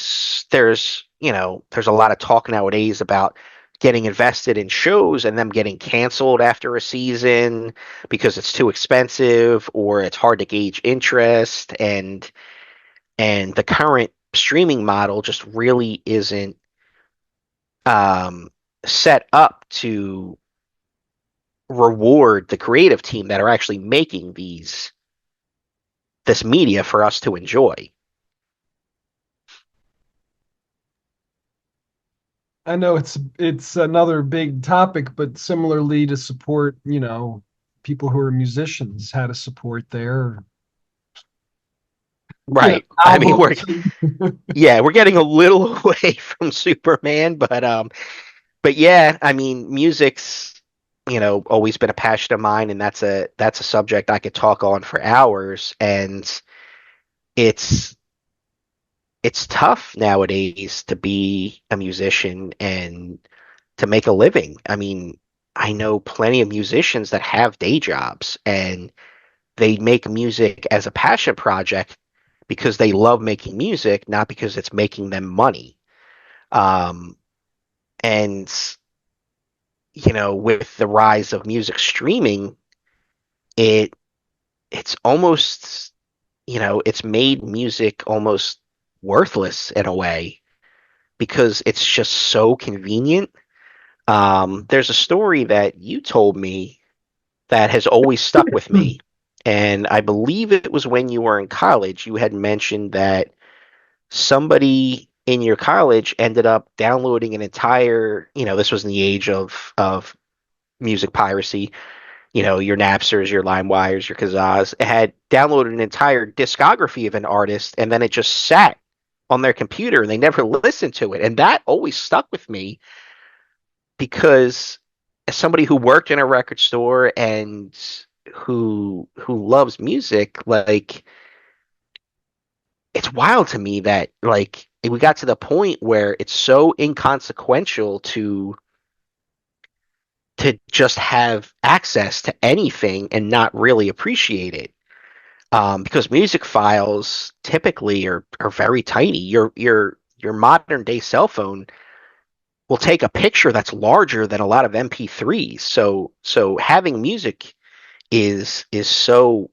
there's a lot of talk nowadays about getting invested in shows and them getting canceled after a season because it's too expensive or it's hard to gauge interest, and the current streaming model just really isn't um, set up to reward the creative team that are actually making this media for us to enjoy. I know it's another big topic, but similarly to support, people who are musicians, how to support their, Right. I mean, we're albums. yeah, we're getting a little away from Superman, but yeah, I mean, music's always been a passion of mine, and that's a subject I could talk on for hours, and it's it's tough nowadays to be a musician and to make a living. I mean, I know plenty of musicians that have day jobs and they make music as a passion project because they love making music, not because it's making them money. Um, and with the rise of music streaming, it it's almost, it's made music almost worthless in a way because it's just so convenient. There's a story that you told me that has always stuck with me. And I believe it was when you were in college, you had mentioned that somebody in your college ended up downloading an entire, this was in the age of music piracy, your Napsters, your LimeWires, your Kazaa, had downloaded an entire discography of an artist and then it just sat on their computer and they never listened to it. And that always stuck with me because as somebody who worked in a record store and who loves music, like it's wild to me that like we got to the point where it's so inconsequential to just have access to anything and not really appreciate it. Because music files typically are very tiny. Your modern day cell phone will take a picture that's larger than a lot of MP3s. So having music is so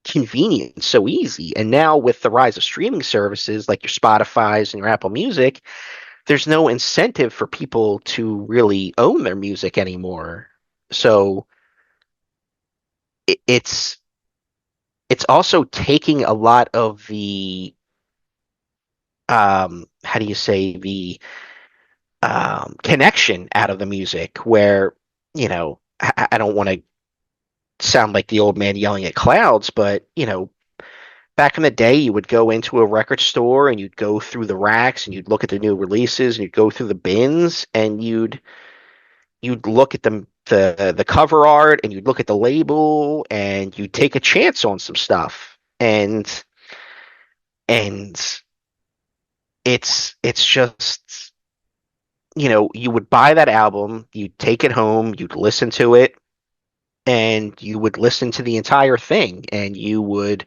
convenient, so easy. And now with the rise of streaming services like your Spotify's and your Apple Music, there's no incentive for people to really own their music anymore. So it's also taking a lot of the how do you say, the connection out of the music where I don't want to sound like the old man yelling at clouds, but back in the day, you would go into a record store and you'd go through the racks and you'd look at the new releases and you'd go through the bins and you'd look at the cover art and you'd look at the label and you'd take a chance on some stuff. And it's just, you would buy that album, you'd take it home, you'd listen to it, and you would listen to the entire thing and you would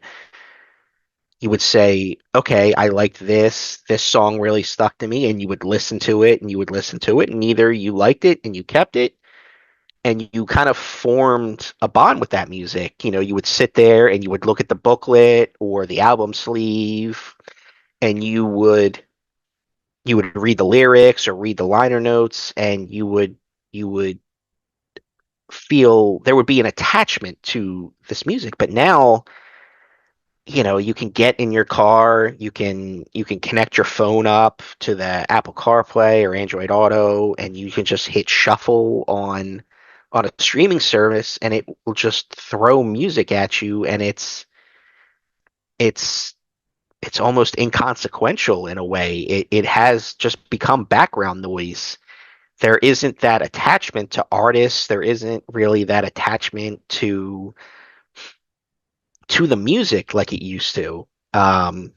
say, okay, I liked this song really stuck to me, and you would listen to it and you would listen to it, and either you liked it and you kept it and you kind of formed a bond with that music. You would sit there and you would look at the booklet or the album sleeve and you would read the lyrics or read the liner notes and you would feel there would be an attachment to this music. But now, you can get in your car, you can connect your phone up to the Apple CarPlay or Android Auto, and you can just hit shuffle on a streaming service, and it will just throw music at you, and it's it's almost inconsequential in a way. It has just become background noise. There isn't that attachment to artists. There isn't really that attachment to the music like it used to. And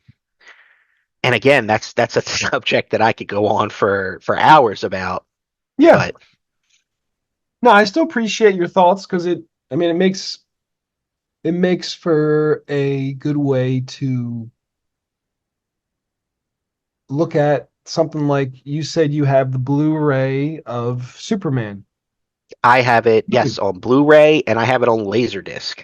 again, that's a subject that I could go on for hours about. Yeah. But No, I still appreciate your thoughts because I mean, it makes for a good way to look at something like you said you have the Blu-ray of Superman I have it, movie. yes, on Blu-ray, and I have it on Laserdisc.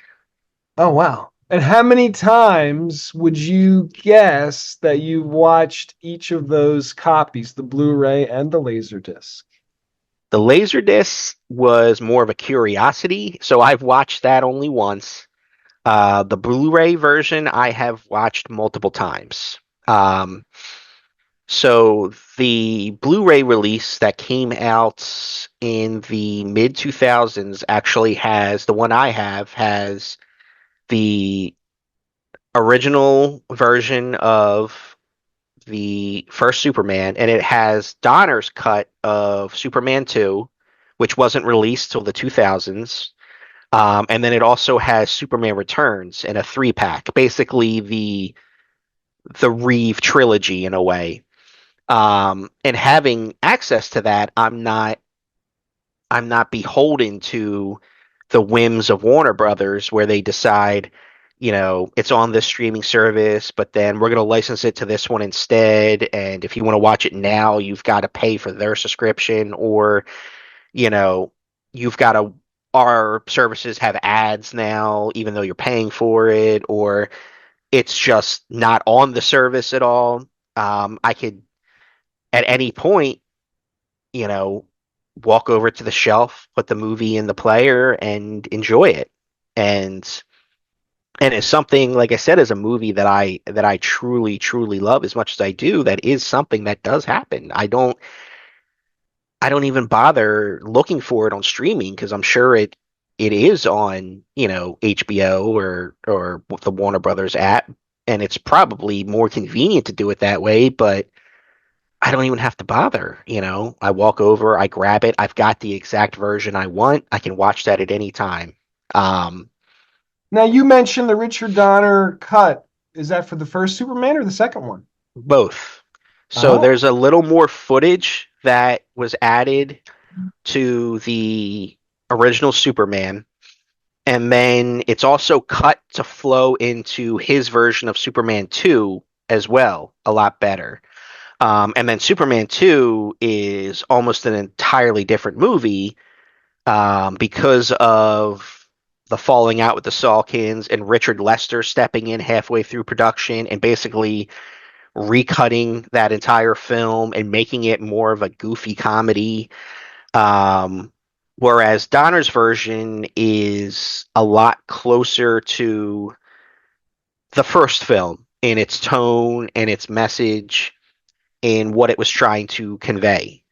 Oh wow. And how many times would you guess that you've watched each of those copies, the Blu-ray and the Laserdisc? The Laserdisc was more of a curiosity, so I've watched that only once. The Blu-ray version I have watched multiple times. So the Blu-ray release that came out in the mid 2000s actually has the one I have has the original version of the first Superman, and it has Donner's cut of Superman 2, which wasn't released till the 2000s. And then it also has Superman Returns in a 3-pack, basically the Reeve trilogy in a way. And having access to that, I'm not beholden to the whims of Warner Brothers where they decide, it's on this streaming service, but then we're going to license it to this one instead. And if you want to watch it now, you've got to pay for their subscription, or, you know, you've got to, our services have ads now, even though you're paying for it, or it's just not on the service at all. I could, at any point, you know, walk over to the shelf, put the movie in the player, and enjoy it. And it's something, like I said, as a movie that I truly truly love as much as I do. That is something that does happen. I don't even bother looking for it on streaming because I'm sure it is on, HBO or the Warner Brothers app, and it's probably more convenient to do it that way. But I don't even have to bother. I walk over, I grab it. I've got the exact version I want. I can watch that at any time. Um, Now you mentioned the Richard Donner cut. Is that for the first Superman or the second one? both. So Oh, there's a little more footage that was added to the original Superman, and then it's also cut to flow into his version of Superman 2 as well, a lot better. And then Superman 2 is almost an entirely different movie because of the falling out with the Salkins and Richard Lester stepping in halfway through production and basically recutting that entire film and making it more of a goofy comedy. Um, Whereas Donner's version is a lot closer to the first film in its tone and its message and what it was trying to convey.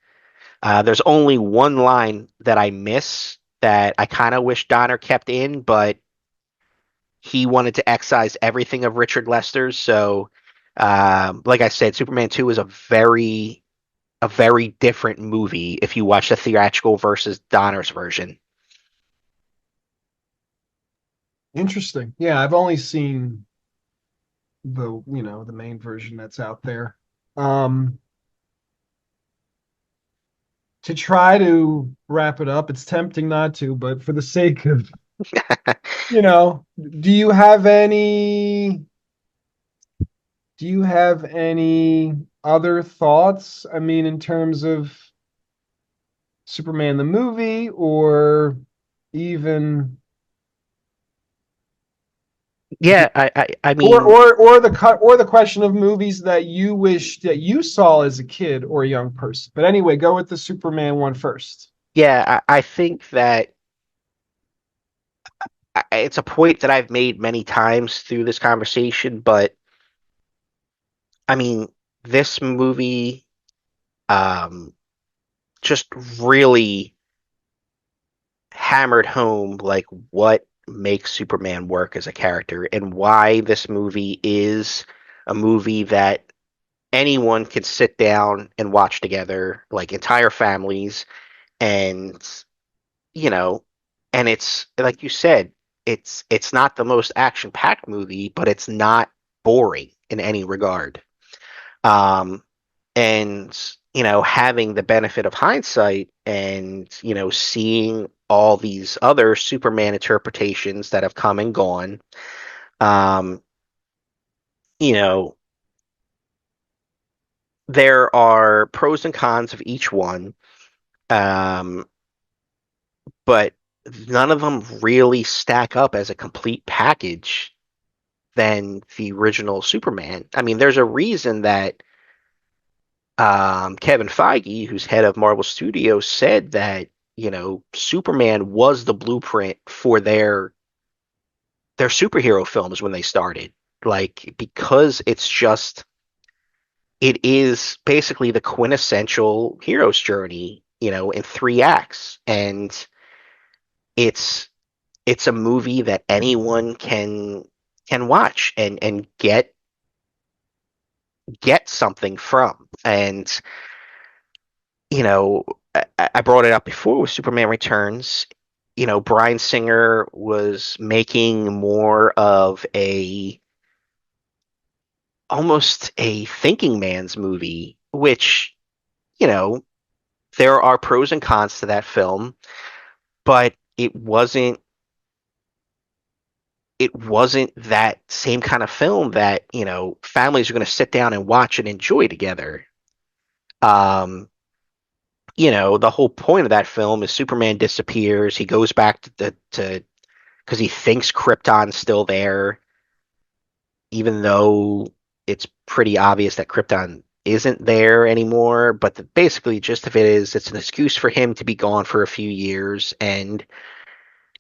There's only one line that I miss that I kind of wish Donner kept in, but he wanted to excise everything of Richard Lester's. So, like I said, Superman 2 is a very different movie if you watch the theatrical versus Donner's version. interesting. Yeah, I've only seen the main version that's out there. Um, to try to wrap it up, it's tempting not to, but for the sake of, do you have any other thoughts? I mean, in terms of Superman the movie, or even Yeah, I or mean, or the cut or the question of movies that you wish that you saw as a kid or a young person. But anyway, go with the Superman one first. yeah, I think that it's a point that I've made many times through this conversation, but I mean, this movie um, just really hammered home like what makes Superman work as a character and why this movie is a movie that anyone could sit down and watch together, like entire families, and you know, and it's like you said, it's not the most action-packed movie, but it's not boring in any regard. Um, and having the benefit of hindsight and seeing all these other Superman interpretations that have come and gone, um, you know, there are pros and cons of each one, um, but none of them really stack up as a complete package than the original Superman. I mean, there's a reason that Kevin Feige, who's head of Marvel Studios, said that Superman was the blueprint for their superhero films when they started. Like because it is basically the quintessential hero's journey, in three acts, and it's it's a movie that anyone can watch and get something from. And you know, I brought it up before with Superman Returns. Bryan Singer was making more of a almost a thinking man's movie, which, you know, there are pros and cons to that film, but it wasn't that same kind of film that, families are going to sit down and watch and enjoy together. Um, the whole point of that film is Superman disappears. He goes back to because he thinks Krypton's still there, even though it's pretty obvious that Krypton isn't there anymore. But basically, just of it is, it's an excuse for him to be gone for a few years, and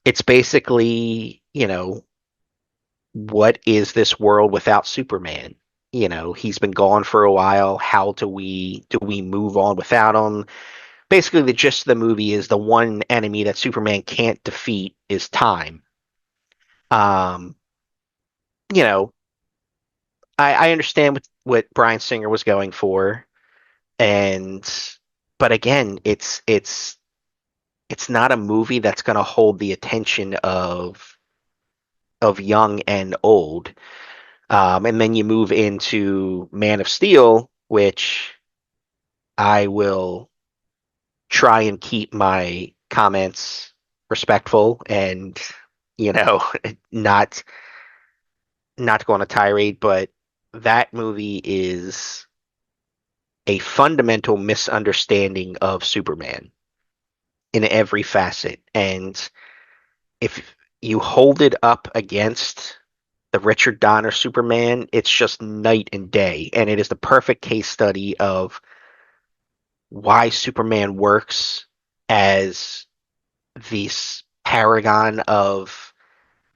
it's basically, what is this world without Superman? He's been gone for a while. How do we move on without him? Basically, the gist of the movie is the one enemy that Superman can't defeat is time. Um, you know, I understand what Bryan Singer was going for, and but again, it's not a movie that's going to hold the attention of young and old. And then you move into Man of Steel, which I will try and keep my comments respectful and you know not not go on a tirade, but that movie is a fundamental misunderstanding of Superman in every facet. And if you hold it up against the Richard Donner Superman, it's just night and day. And it is the perfect case study of why Superman works as this paragon of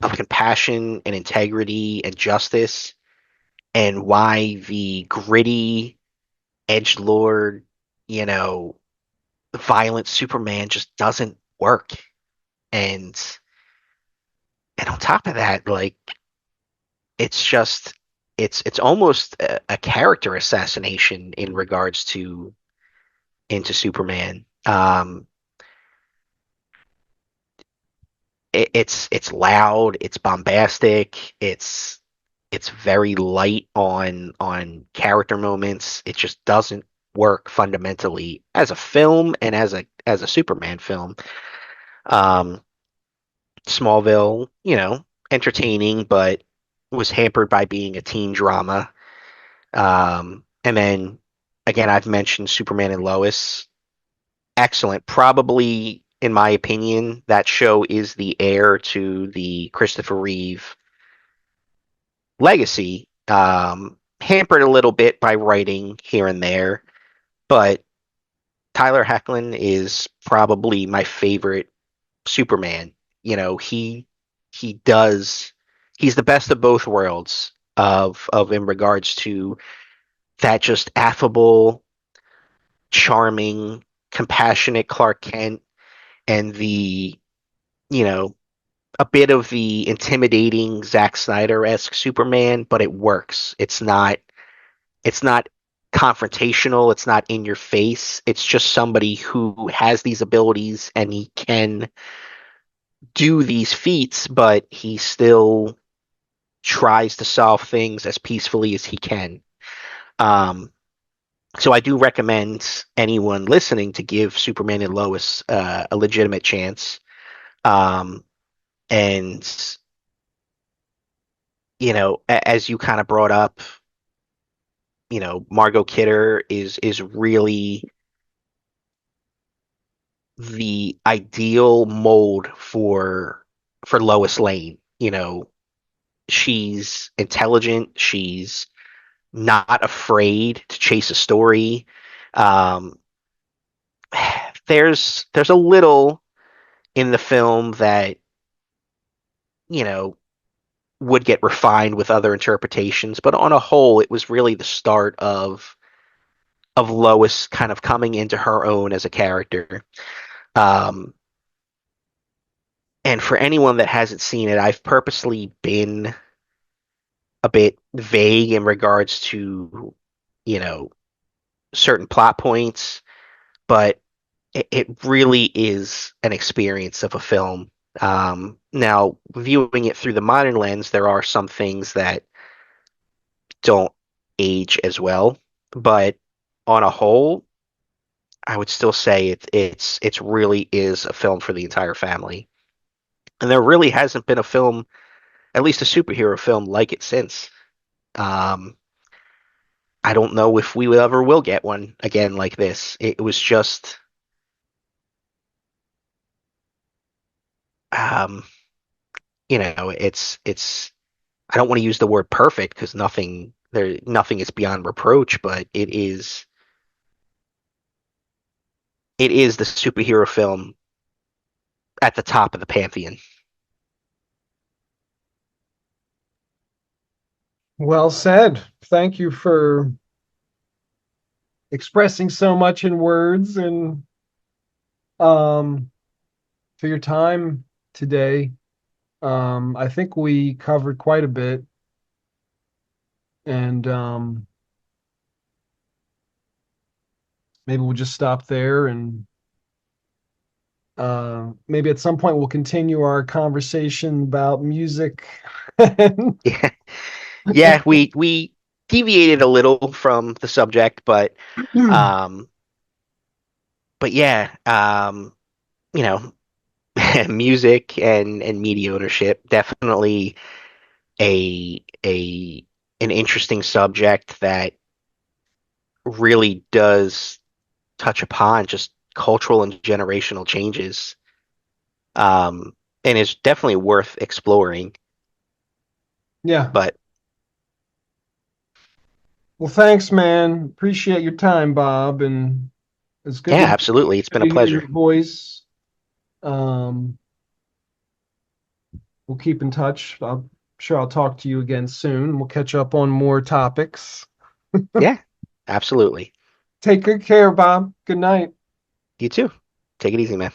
compassion and integrity and justice, and why the gritty edgelord, you know, violent Superman just doesn't work. And and on top of that, like it's just it's almost a character assassination in regards to into Superman. It's loud, it's bombastic, it's very light on character moments. It just doesn't work fundamentally as a film and as a Superman film. Um, Smallville, entertaining, but was hampered by being a teen drama. And then again, I've mentioned Superman and Lois. Excellent. Probably, in my opinion, that show is the heir to the Christopher Reeve legacy. Hampered a little bit by writing here and there, but Tyler Hoechlin is probably my favorite Superman. He he does he's the best of both worlds of in regards to that just affable, charming, compassionate Clark Kent and the, you know, a bit of the intimidating Zack Snyder-esque Superman, but it works. It's not confrontational, it's not in your face. It's just somebody who has these abilities and he can do these feats, but he still tries to solve things as peacefully as he can. Um, so I do recommend anyone listening to give Superman and Lois a legitimate chance. Um, and as you kind of brought up, Margot Kidder is really the ideal mold for Lois Lane. She's intelligent, she's not afraid to chase a story. Um, there's a little in the film that, you know, would get refined with other interpretations, but on a whole, it was really the start of Lois kind of coming into her own as a character. Um, and for anyone that hasn't seen it, I've purposely been a bit vague in regards to, you know, certain plot points, but it really is an experience of a film. Now, viewing it through the modern lens, there are some things that don't age as well, but on a whole, I would still say it's really is a film for the entire family. And there really hasn't been a film, at least a superhero film, like it since. Um, I don't know if we ever will get one again like this. It was just, um, it's. I don't want to use the word perfect because nothing is beyond reproach, but it is the superhero film at the top of the pantheon. Well said. Thank you for expressing so much in words and um, for your time today. I think we covered quite a bit, and maybe we'll just stop there and maybe at some point we'll continue our conversation about music. Yeah, yeah, we deviated a little from the subject, um, but yeah, you know, music and media ownership definitely a an interesting subject that really does touch upon just cultural and generational changes, and is definitely worth exploring. Yeah. But Well, thanks, man. Appreciate your time, Bob, and it's yeah, absolutely, it's good been a to hear pleasure. your voice. Um, we'll keep in touch. I'm sure I'll talk to you again soon. We'll catch up on more topics. Yeah, absolutely. Take good care, Bob. Good night. You too. Take it easy, man.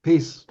Peace.